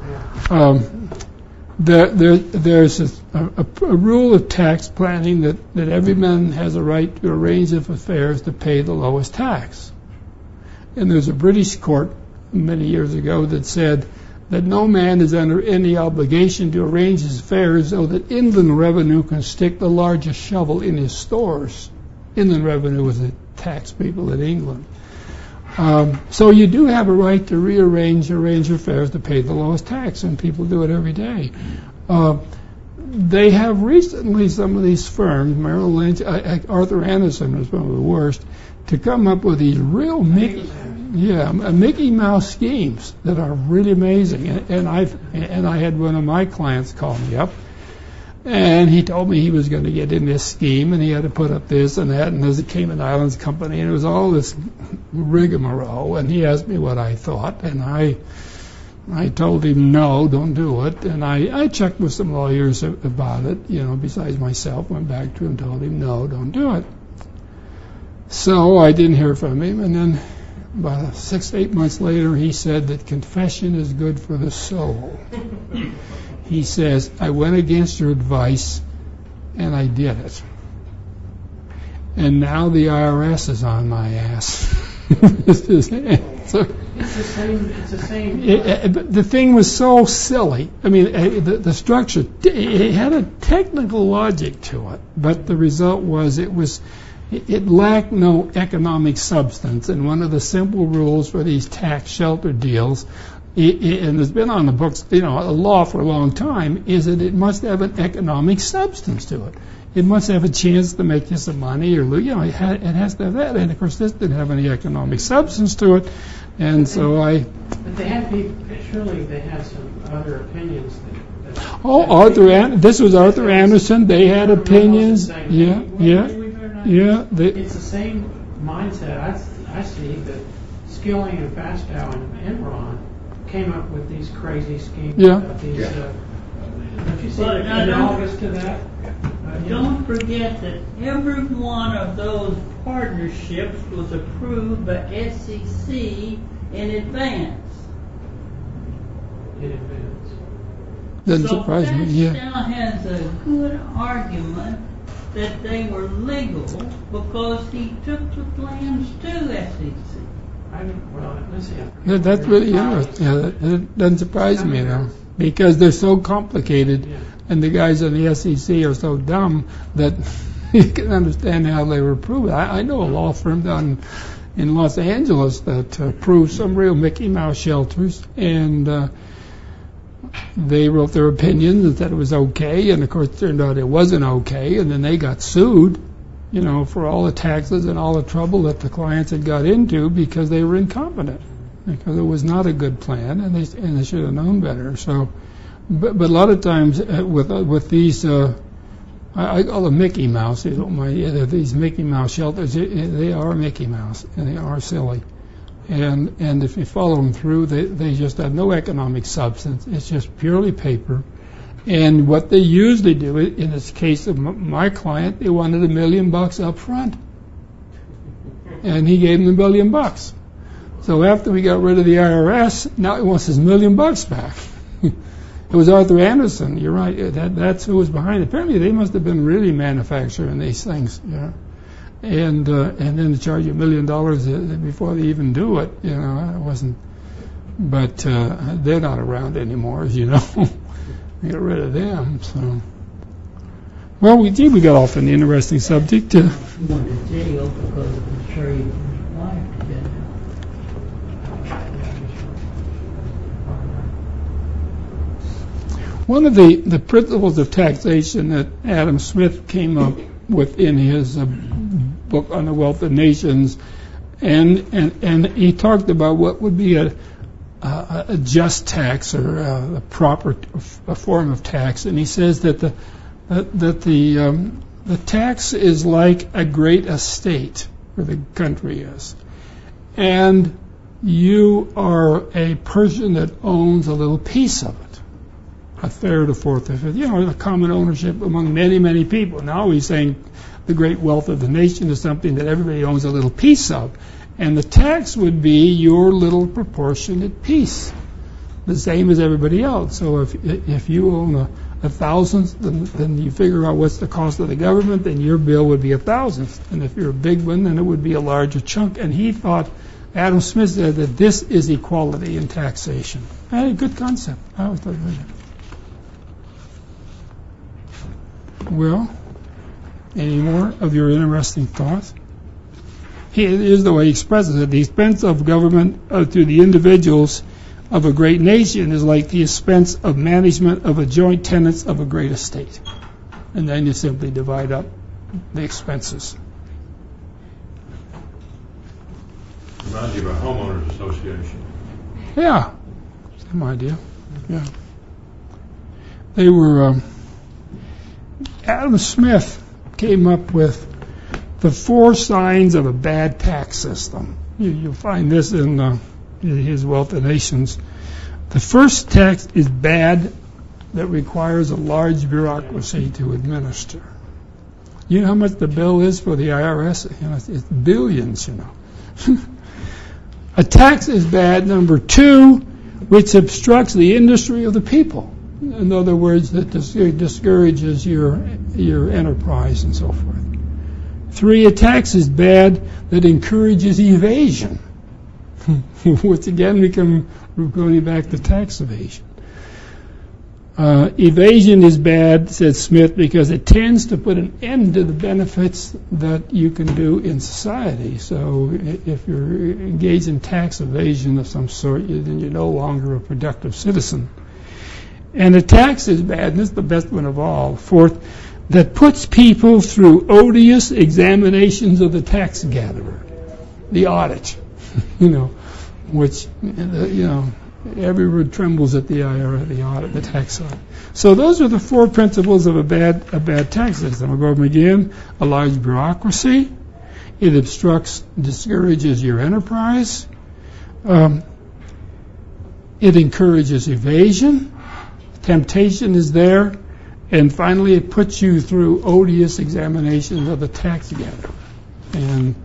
there's a rule of tax planning that every man has a right to a range of affairs to pay the lowest tax. And there's a British court many years ago that said that no man is under any obligation to arrange his affairs so that inland revenue can stick the largest shovel in his stores. Inland revenue was the tax people in England. So you do have a right to arrange affairs to pay the lowest tax, and people do it every day. They have recently, some of these firms, Merrill Lynch, Arthur Anderson was one of the worst, to come up with these real Mickey Mouse schemes that are really amazing. And I had one of my clients call me up, and he told me he was going to get in this scheme, and he had to put up this and that, and there's a Cayman Islands company, and it was all this rigmarole. And he asked me what I thought, and I told him no, don't do it. And I checked with some lawyers about it, besides myself. Went back to him and told him no, don't do it. So I didn't hear from him, and then about 6-8 months later, he said that confession is good for the soul. He says, I went against your advice, and I did it. And now the IRS is on my ass. It's the same. But the thing was so silly. I mean, the structure, it had a technical logic to it, but the result was it lacked no economic substance. And one of the simple rules for these tax shelter deals, and it's been on the books, a law for a long time, is that it must have an economic substance to it. It must have a chance to make you some money, or it has to have that. And of course, this didn't have any economic substance to it, and so I. But they had surely they had some other opinions. This was Arthur Anderson. They had opinions. Yeah. It's the same mindset I see that Skilling and Fastow and Enron came up with these crazy schemes. Don't you see analogous to that? Don't forget that every one of those partnerships was approved by SEC in advance. Doesn't surprise me. Fastow has a good argument that they were legal because he took the plans to SEC. That's really interesting. Yeah, that doesn't surprise me, though, because they're so complicated, and the guys in the SEC are so dumb that you can understand how they were approved. I know a law firm down in Los Angeles that approved some real Mickey Mouse shelters, and they wrote their opinions and said it was okay, and of course it turned out it wasn't okay, and then they got sued, for all the taxes and all the trouble that the clients had got into because they were incompetent, because it was not a good plan, and they should have known better. So, but a lot of times with these, I call them Mickey Mouse. These Mickey Mouse shelters, they are Mickey Mouse, and they are silly. And if you follow them through, they just have no economic substance. It's just purely paper. And what they usually do, in this case of my client, they wanted $1 million up front. And he gave them $1 million. So after we got rid of the IRS, now he wants his $1 million back. It was Arthur Anderson. You're right. That's who was behind it. Apparently they must have been really manufacturing these things. And then to charge you $1 million before they even do it, it wasn't. But they're not around anymore, as you know. We got rid of them. So, well, we got off an interesting subject. He went to jail because of betraying his wife to get One of the principles of taxation that Adam Smith came up with in his book on the Wealth of Nations, and he talked about what would be a just tax or a proper form of tax, and he says that the tax is like a great estate where the country is, and you are a person that owns a little piece of it, a third, a fourth, a fifth, a common ownership among many, many people. Now he's saying the great wealth of the nation is something that everybody owns a little piece of. And the tax would be your little proportionate piece, the same as everybody else. So if you own a thousandth, then you figure out what's the cost of the government, then your bill would be a thousandth. And if you're a big one, then it would be a larger chunk. And he thought, Adam Smith said that this is equality in taxation. A good concept. I always thought it was. Well, any more of your interesting thoughts? Here's the way he expresses it. The expense of government to the individuals of a great nation is like the expense of management of a joint tenants of a great estate. And then you simply divide up the expenses. Reminds you of a homeowners association. Yeah, same idea. Yeah. They were... Adam Smith came up with the 4 signs of a bad tax system. You'll find this in his Wealth of Nations. The first tax is bad that requires a large bureaucracy to administer. You know how much the bill is for the IRS? It's billions, A tax is bad, number 2, which obstructs the industry of the people. In other words, that discourages your enterprise and so forth. 3, a tax is bad that encourages evasion, which again we're going back to tax evasion. Evasion is bad, said Smith, because it tends to put an end to the benefits that you can do in society. So if you're engaged in tax evasion of some sort, then you're no longer a productive citizen. And a tax is bad, and this is the best one of all. 4th, that puts people through odious examinations of the tax gatherer, the audit, which, everyone trembles at the IRS, the audit, the tax audit. So those are the 4 principles of a bad tax system. I'll go over them again. A large bureaucracy. It obstructs, discourages your enterprise. It encourages evasion. Temptation is there. And finally, it puts you through odious examinations of the tax gatherer. And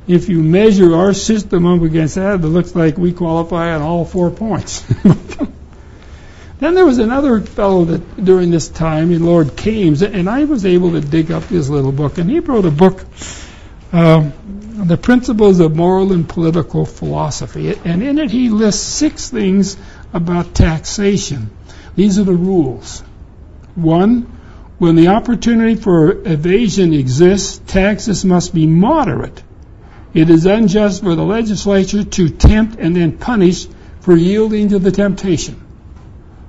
if you measure our system up against that, it looks like we qualify on all 4 points. Then there was another fellow that during this time, Lord Kames, and I was able to dig up his little book, and he wrote a book, The Principles of Moral and Political Philosophy, and in it he lists 6 things about taxation. These are the rules. 1, when the opportunity for evasion exists, taxes must be moderate. It is unjust for the legislature to tempt and then punish for yielding to the temptation.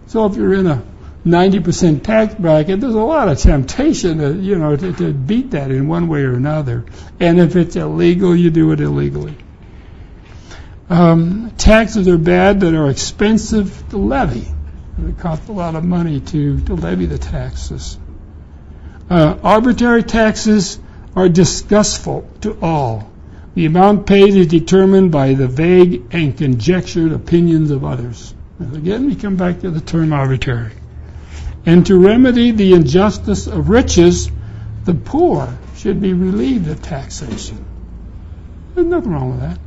So if you're in a 90% tax bracket, there's a lot of temptation to beat that in one way or another. And if it's illegal, you do it illegally. Taxes are bad that are expensive to levy. It costs a lot of money to levy the taxes. Arbitrary taxes are disgustful to all. The amount paid is determined by the vague and conjectured opinions of others. And again, we come back to the term arbitrary. And to remedy the injustice of riches, the poor should be relieved of taxation. There's nothing wrong with that.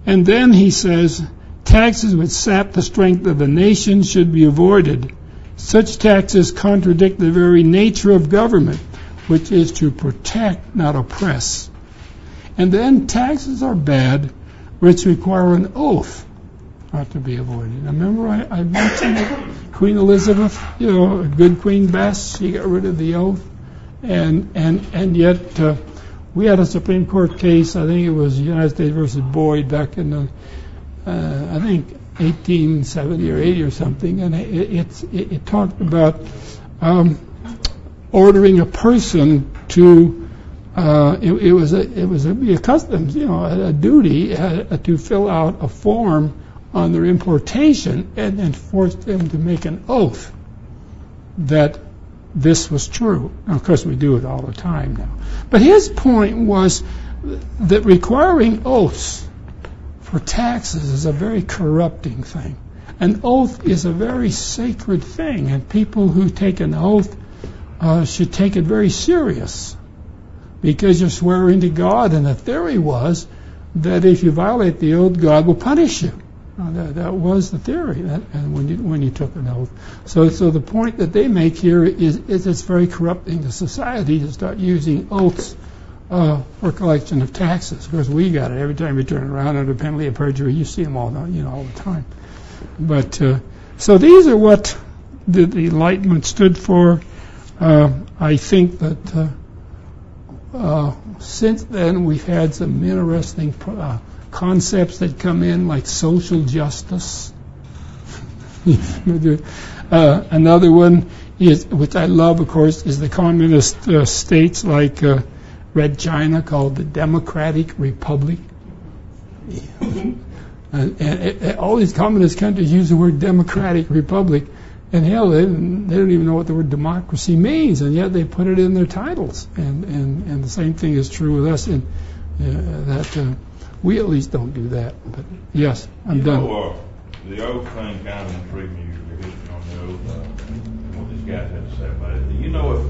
And then he says, taxes which sap the strength of the nation should be avoided. Such taxes contradict the very nature of government, which is to protect, not oppress. And then taxes are bad, which require an oath, are to be avoided. Now, remember I mentioned Queen Elizabeth, a good Queen Bess, she got rid of the oath. And yet we had a Supreme Court case, I think it was United States versus Boyd back in the, I think 1870 or 80 or something, and it talked about ordering a person to it was a customs, a duty to fill out a form on their importation and then force them to make an oath that this was true. And of course, we do it all the time now. But his point was that requiring oaths for taxes is a very corrupting thing. An oath is a very sacred thing, and people who take an oath should take it very serious, because you're swearing to God, and the theory was that if you violate the oath, God will punish you. That was the theory, and when you took an oath. So the point that they make here is it's very corrupting to society to start using oaths for collection of taxes. Of course, we got it every time you turn around under penalty of perjury. You see them all the time. But so these are what the Enlightenment stood for. I think that since then we've had some interesting concepts that come in, like social justice. Another one is, which I love, of course, is the communist states like Red China, called the Democratic Republic. And all these communist countries use the word Democratic Republic, and hell, they don't even know what the word democracy means, and yet they put it in their titles. And the same thing is true with us, in that we at least don't do that. But yes, I'm done. The oath thing kind of intrigued me, your history on the oath, and what these guys had to say about it. Do you know if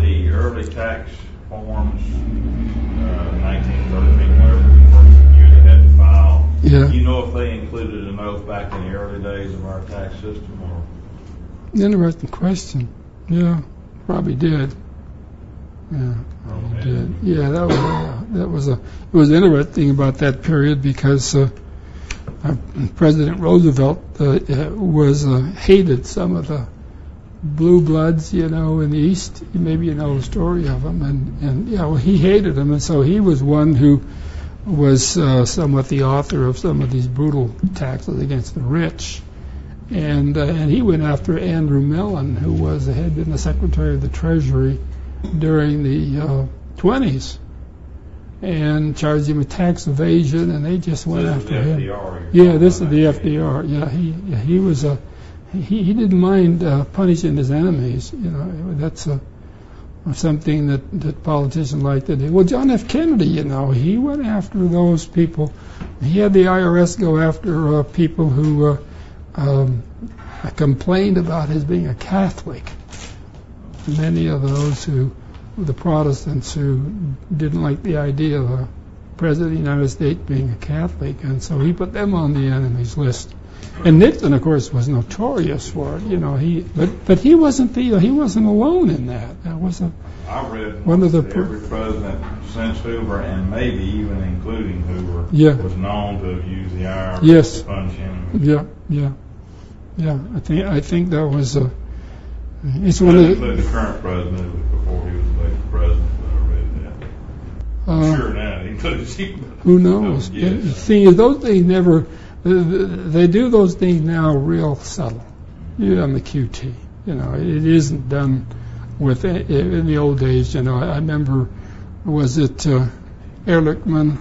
the early tax forms, 1913, whatever year they had to file, yeah. Do you know if they included an oath back in the early days of our tax system? Or? Interesting question. Yeah, probably did. Yeah, probably did. Yeah, that was it was interesting about that period, because President Roosevelt hated some of the blue bloods, in the East. Maybe you know the story of them, and he hated them, and so he was one who was somewhat the author of some of these brutal taxes against the rich, and he went after Andrew Mellon, who had been the Secretary of the Treasury during the 20s, and charged him with tax evasion, and they just went after him. Yeah, this is the FDR. Yeah, he was he didn't mind punishing his enemies. That's something that politicians like to do. Well, John F. Kennedy, he went after those people. He had the IRS go after people who complained about his being a Catholic. Many of those the Protestants who didn't like the idea of a President of the United States being a Catholic, and so he put them on the enemies list. And Nixon, of course, was notorious for it. But he wasn't he wasn't alone in that. That was I read one of the every president since Hoover, and maybe even including Hoover, was known to have used the IRS yes. to punish enemies. Yeah. I think that was it's one of the current president. It was before he was elected president. I read that. I'm sure now he includes him. Who knows? Yes. The thing is, those things never. They do those things now real subtle. On the QT. It isn't done with in the old days. I remember, was it Ehrlichman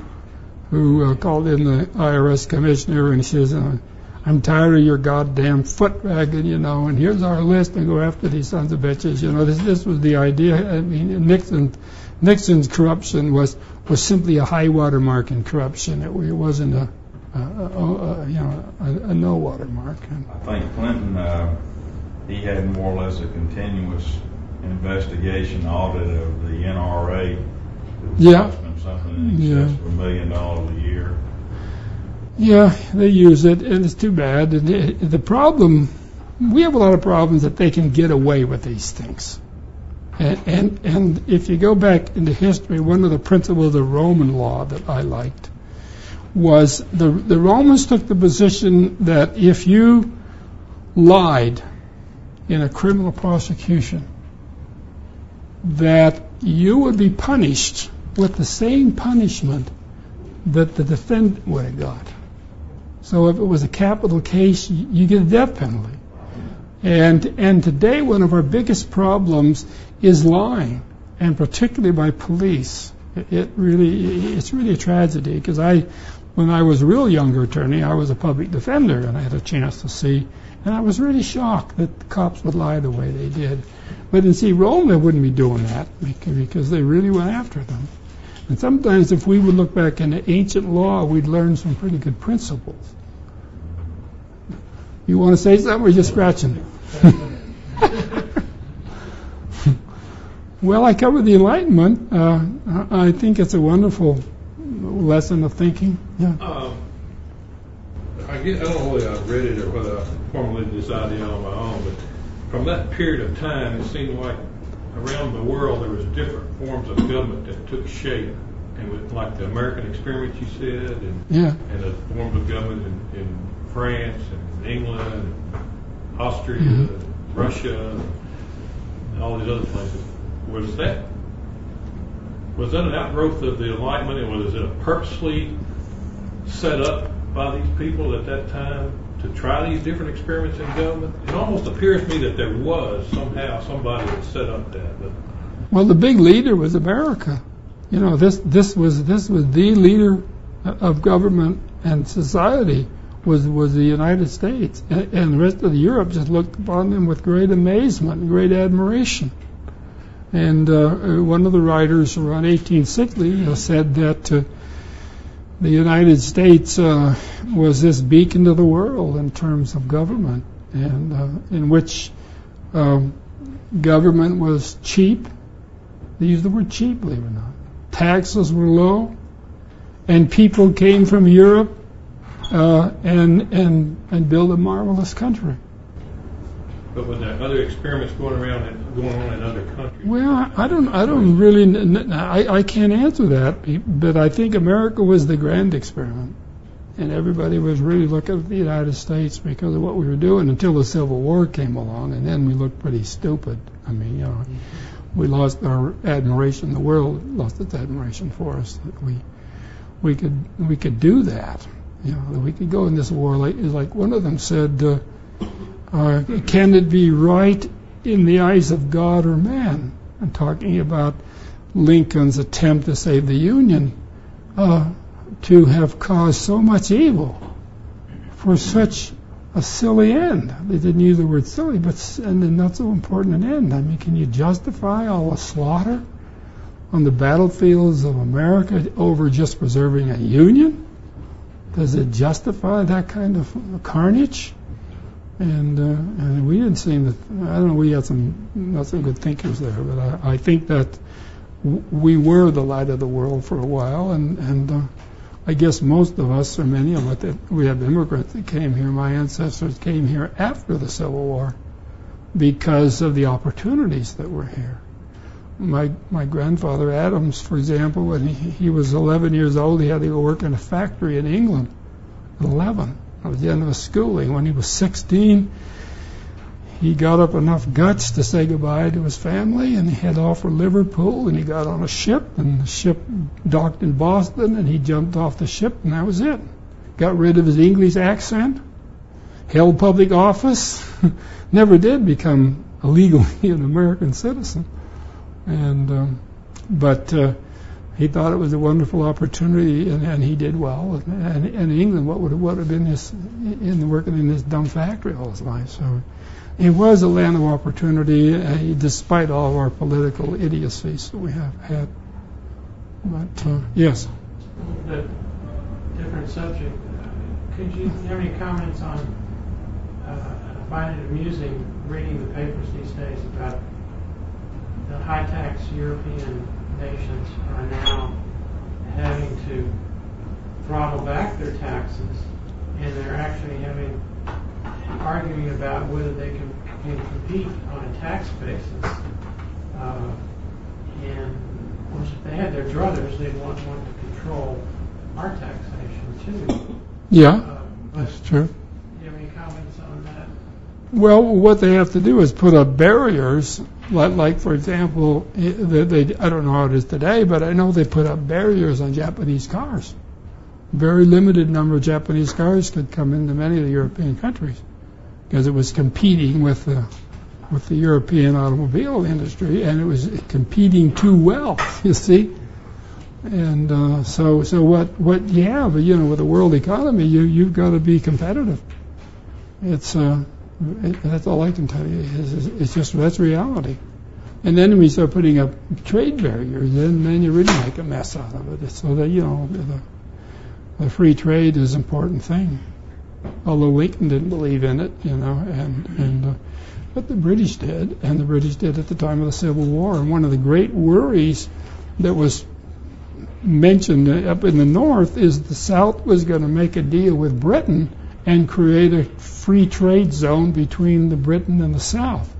who called in the IRS commissioner and he says, I'm tired of your goddamn foot wagging, and here's our list and go after these sons of bitches. This was the idea. I mean, Nixon's corruption was simply a high water mark in corruption. It wasn't a no water mark. I think Clinton, he had more or less a continuous investigation audit of the NRA. Something in excess of $1 million a year. Yeah, they use it, and it's too bad. And the problem, we have a lot of problems that they can get away with these things. And if you go back into history, one of the principles of Roman law that I liked was the Romans took the position that if you lied in a criminal prosecution, that you would be punished with the same punishment that the defendant would have got. So if it was a capital case, you get a death penalty. And today one of our biggest problems is lying, and particularly by police. It's really a tragedy, because when I was a real younger attorney, I was a public defender, and I had a chance to see, and I was really shocked that the cops would lie the way they did. But in Rome, they wouldn't be doing that because they really went after them. And sometimes if we would look back into ancient law, we'd learn some pretty good principles. You want to say something, or are you just scratching? Well, I covered the Enlightenment. I think it's a wonderful lesson of thinking. Yeah. I don't know whether I read it or whether I formulated this idea on my own, but from that period of time, it seemed like around the world there was different forms of government that took shape, and with, like the American experiment you said, and the forms of government in France and England and Austria, Russia, and all these other places. Was that an outgrowth of the Enlightenment, and was it a purposely set up by these people at that time to try these different experiments in government? It almost appears to me that there was somehow somebody that set up that. But well, the big leader was America. This was the leader of government and society was the United States, and the rest of Europe just looked upon them with great amazement and great admiration. And one of the writers around 1860 said that the United States was this beacon to the world in terms of government, and in which government was cheap. They used the word cheap, believe it or not. Taxes were low, and people came from Europe and built a marvelous country. But were there other experiments going on in other countries? Well, I don't really. I can't answer that, but I think America was the grand experiment, and everybody was really looking at the United States because of what we were doing until the Civil War came along, and then we looked pretty stupid. I mean, we lost our admiration. The world lost its admiration for us. We could do that. We could go in this war like one of them said. Can it be right in the eyes of God or man? I'm talking about Lincoln's attempt to save the Union, to have caused so much evil for such a silly end. They didn't use the word silly, but not so important an end. I mean, can you justify all the slaughter on the battlefields of America over just preserving a Union? Does it justify that kind of carnage? And we didn't seem to. I don't know. We had not some good thinkers there, but I think that we were the light of the world for a while, and I guess most of us, or many of us, we have immigrants that came here. My ancestors came here after the Civil War because of the opportunities that were here. My grandfather Adams, for example, when he was 11 years old, he had to go work in a factory in England. 11. That was the end of his schooling. When he was 16, he got up enough guts to say goodbye to his family, and he headed off for Liverpool, and he got on a ship, and the ship docked in Boston, and he jumped off the ship, and that was it. Got rid of his English accent, held public office, never did become legally an American citizen. But he thought it was a wonderful opportunity, and he did well. And in England, what would have been this in working in this dumb factory all his life? So it was a land of opportunity, despite all of our political idiocies that we have had. But yes. The different subject. Could you have any comments on? I find it amusing reading the papers these days about the high-tax European nations are now having to throttle back their taxes, and they're actually arguing about whether they can compete on a tax basis. And of course, if they had their druthers, they'd want to control our taxation too. Yeah, that's true. Do you have any comments on that? Well, what they have to do is put up barriers, like for example, I don't know how it is today, but I know they put up barriers on Japanese cars. Very limited number of Japanese cars could come into many of the European countries because it was competing with the European automobile industry, and it was competing too well, you see. And so what you have, with the world economy, you've got to be competitive. That's all I can tell you. It's just that's reality. And then we start putting up trade barriers, then you really make a mess out of it. So that the free trade is an important thing. Although Lincoln didn't believe in it, but the British did, and the British did at the time of the Civil War. And one of the great worries that was mentioned up in the North is the South was going to make a deal with Britain and create a free trade zone between the Britain and the South,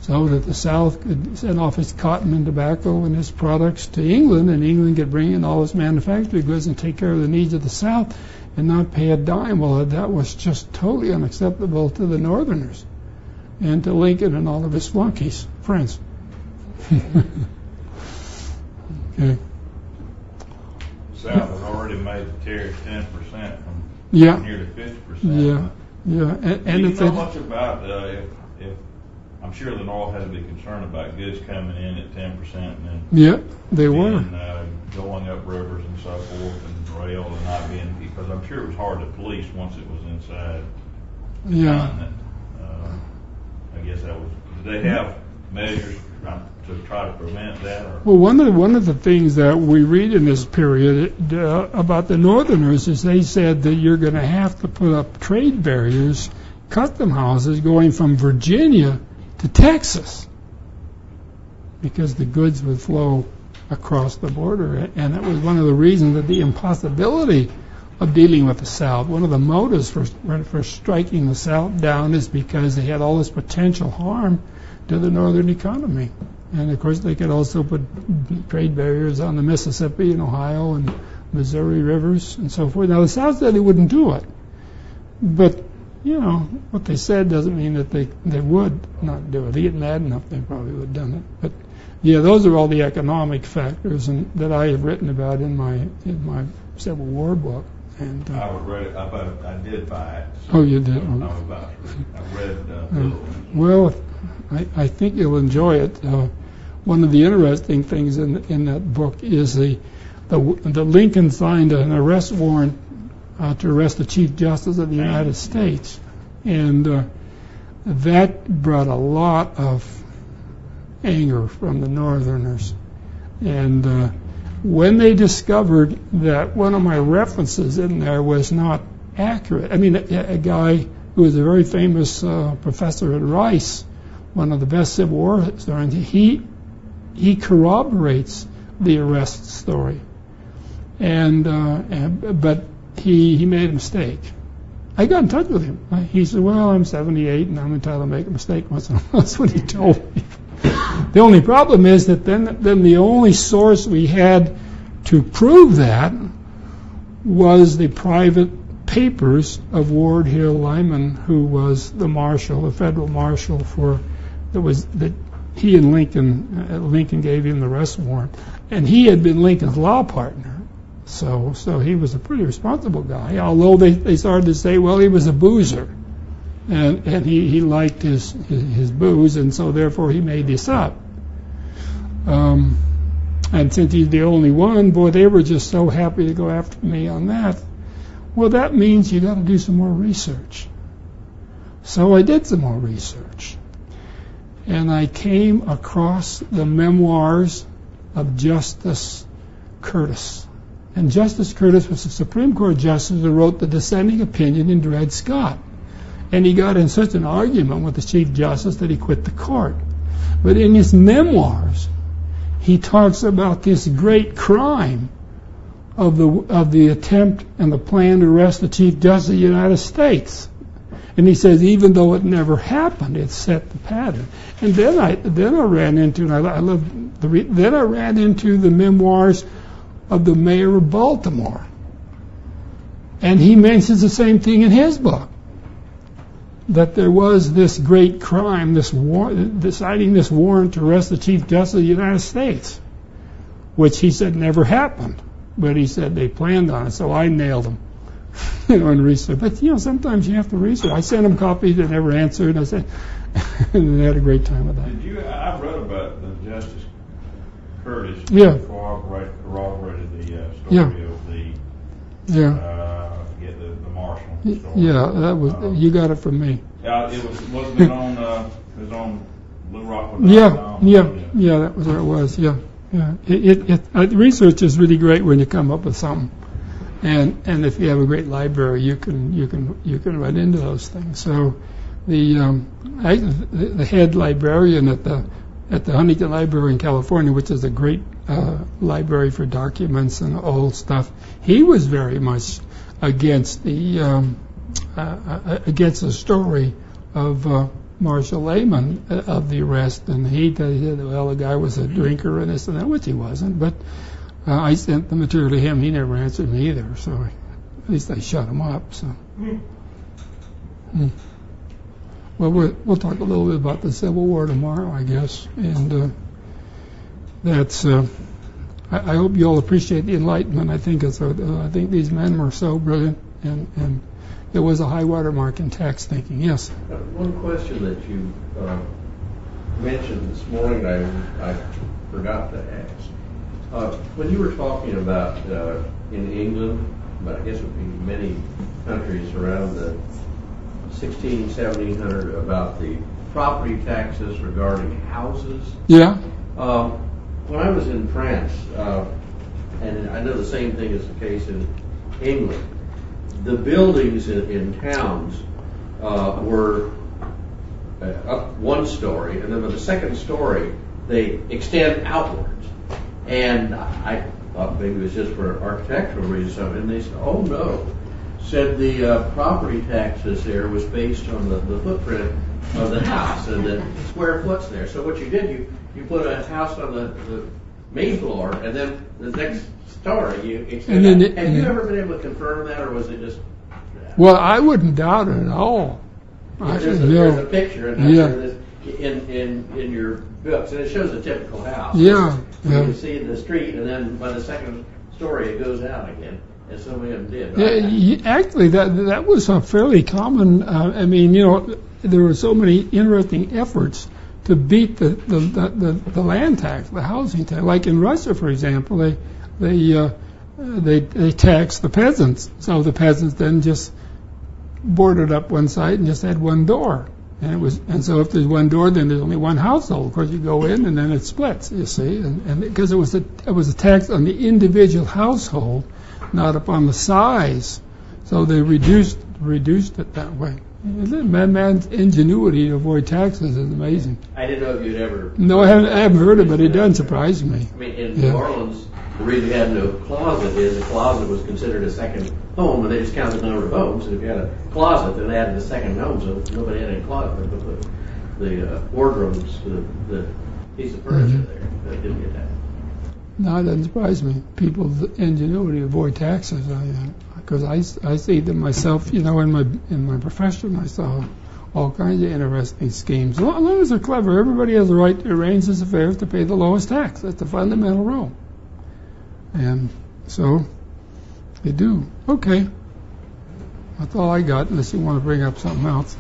so that the South could send off its cotton and tobacco and its products to England, and England could bring in all its manufactured goods and take care of the needs of the South and not pay a dime. Well, that was just totally unacceptable to the Northerners and to Lincoln and all of his flunkies, friends. Okay. South has already made the tariff 10% from nearly 50%. Yeah. And do you know much about if I'm sure the North had to be concerned about goods coming in at 10% and then they were going up rivers and so forth and rail and not being, because I'm sure it was hard to police once it was inside. Yeah. I guess that was. Did they have measures to try to prevent that? Or? Well, one of the things that we read in this period about the Northerners is they said that you're going to have to put up trade barriers, custom houses going from Virginia to Texas, because the goods would flow across the border. And that was one of the reasons that the impossibility of dealing with the South, one of the motives for striking the South down, is because they had all this potential harm to the northern economy. And of course they could also put trade barriers on the Mississippi and Ohio and Missouri rivers and so forth. Now the South said they wouldn't do it, but what they said doesn't mean that they would not do it. They get mad enough, they probably would have done it. But those are all the economic factors that I have written about in my Civil War book. And I read it. I did buy it. So you did. I read. Well, I think you'll enjoy it. One of the interesting things in that book is the Lincoln signed an arrest warrant to arrest the Chief Justice of the United States, and that brought a lot of anger from the Northerners. And when they discovered that one of my references in there was not accurate, I mean, a guy who was a very famous professor at Rice, one of the best Civil War historians, he corroborates the arrest story. But he made a mistake. I got in touch with him. He said, well, I'm 78 and I'm entitled to make a mistake once in a while. That's what he told me. The only problem is that then the only source we had to prove that was the private papers of Ward Hill Lyman, who was the marshal, the federal marshal that he and Lincoln gave him the arrest warrant. And he had been Lincoln's law partner. So he was a pretty responsible guy, although they started to say, well, he was a boozer, and he liked his booze, and so therefore he made this up. And since he's the only one, boy, they were just so happy to go after me on that. Well, that means you got to do some more research. So I did some more research, and I came across the memoirs of Justice Curtis. And Justice Curtis was the Supreme Court justice who wrote the dissenting opinion in Dred Scott. And he got in such an argument with the Chief Justice that he quit the court. But in his memoirs, he talks about this great crime of the attempt and the plan to arrest the Chief Justice of the United States. And he says, even though it never happened, it set the pattern. And then I ran into, and I love then I ran into the memoirs of the mayor of Baltimore. And he mentions the same thing in his book, that there was this great crime, deciding this warrant to arrest the Chief Justice of the United States, which he said never happened. But he said they planned on it, so I nailed him. In research. But, sometimes you have to research. I sent him copies that never answered. I said, and they had a great time with that. I read about the Justice Curtis corroborated the story of the I forget the marshal story. Yeah, that was you got it from me. Wasn't it on Blue Rock? Yeah, that was where it was. Yeah. Research is really great when you come up with something, and if you have a great library, you can run into those things. So the head librarian at the Huntington Library in California, which is a great library for documents and old stuff, he was very much against the story of Marshal Lehman of the arrest, and he said, well, the guy was a drinker and this and that, which he wasn't. But I sent the material to him. He never answered me either, so at least I shut him up. So. Well, we'll talk a little bit about the Civil War tomorrow, I guess, and that's. I hope you all appreciate the Enlightenment. I think these men were so brilliant, and there was a high watermark in tax thinking. Yes. One question that you mentioned this morning, I forgot to ask. When you were talking about in England, but I guess it would be many countries around the 1700 about the property taxes regarding houses. Yeah. When I was in France, and I know the same thing is the case in England, the buildings in towns were up one story, and then with the second story, they extend outwards. And I thought maybe it was just for architectural reasons, and they said, oh no. Said the property taxes there was based on the footprint of the house and the square foots there. So what you did, you put a house on the main floor, and then the next story you extend. Have you ever been able to confirm that, or was it just? Well, I wouldn't doubt it at all. There's a picture in your books, and it shows a typical house. Yeah. You see the street, and then by the second story, it goes out again. And so many of them did. Yeah, actually, that was a fairly common. There were so many interesting efforts to beat the land tax, the housing tax. Like in Russia, for example, they taxed the peasants, so the peasants then just boarded up one side and just had one door. And so if there's one door, then there's only one household. Of course, you go in and then it splits. You see, and because it was a tax on the individual household, not upon the size, so they reduced it that way. Man's ingenuity to avoid taxes is amazing. I didn't know if you'd ever. No, I haven't heard of it. It doesn't surprise me. I mean, in New Orleans, the reason we had no closet is the closet was considered a second home, and they just counted the number of homes. And if you had a closet, then they added a second home, so nobody had any closet. They put the wardrobes, the piece of furniture there. That didn't get that. No, it doesn't surprise me. People's ingenuity to avoid taxes. Because I see them myself. In my profession, I saw all kinds of interesting schemes. As long as they're clever, everybody has the right to arrange his affairs to pay the lowest tax. That's the fundamental rule. And so they do. Okay. That's all I got, unless you want to bring up something else.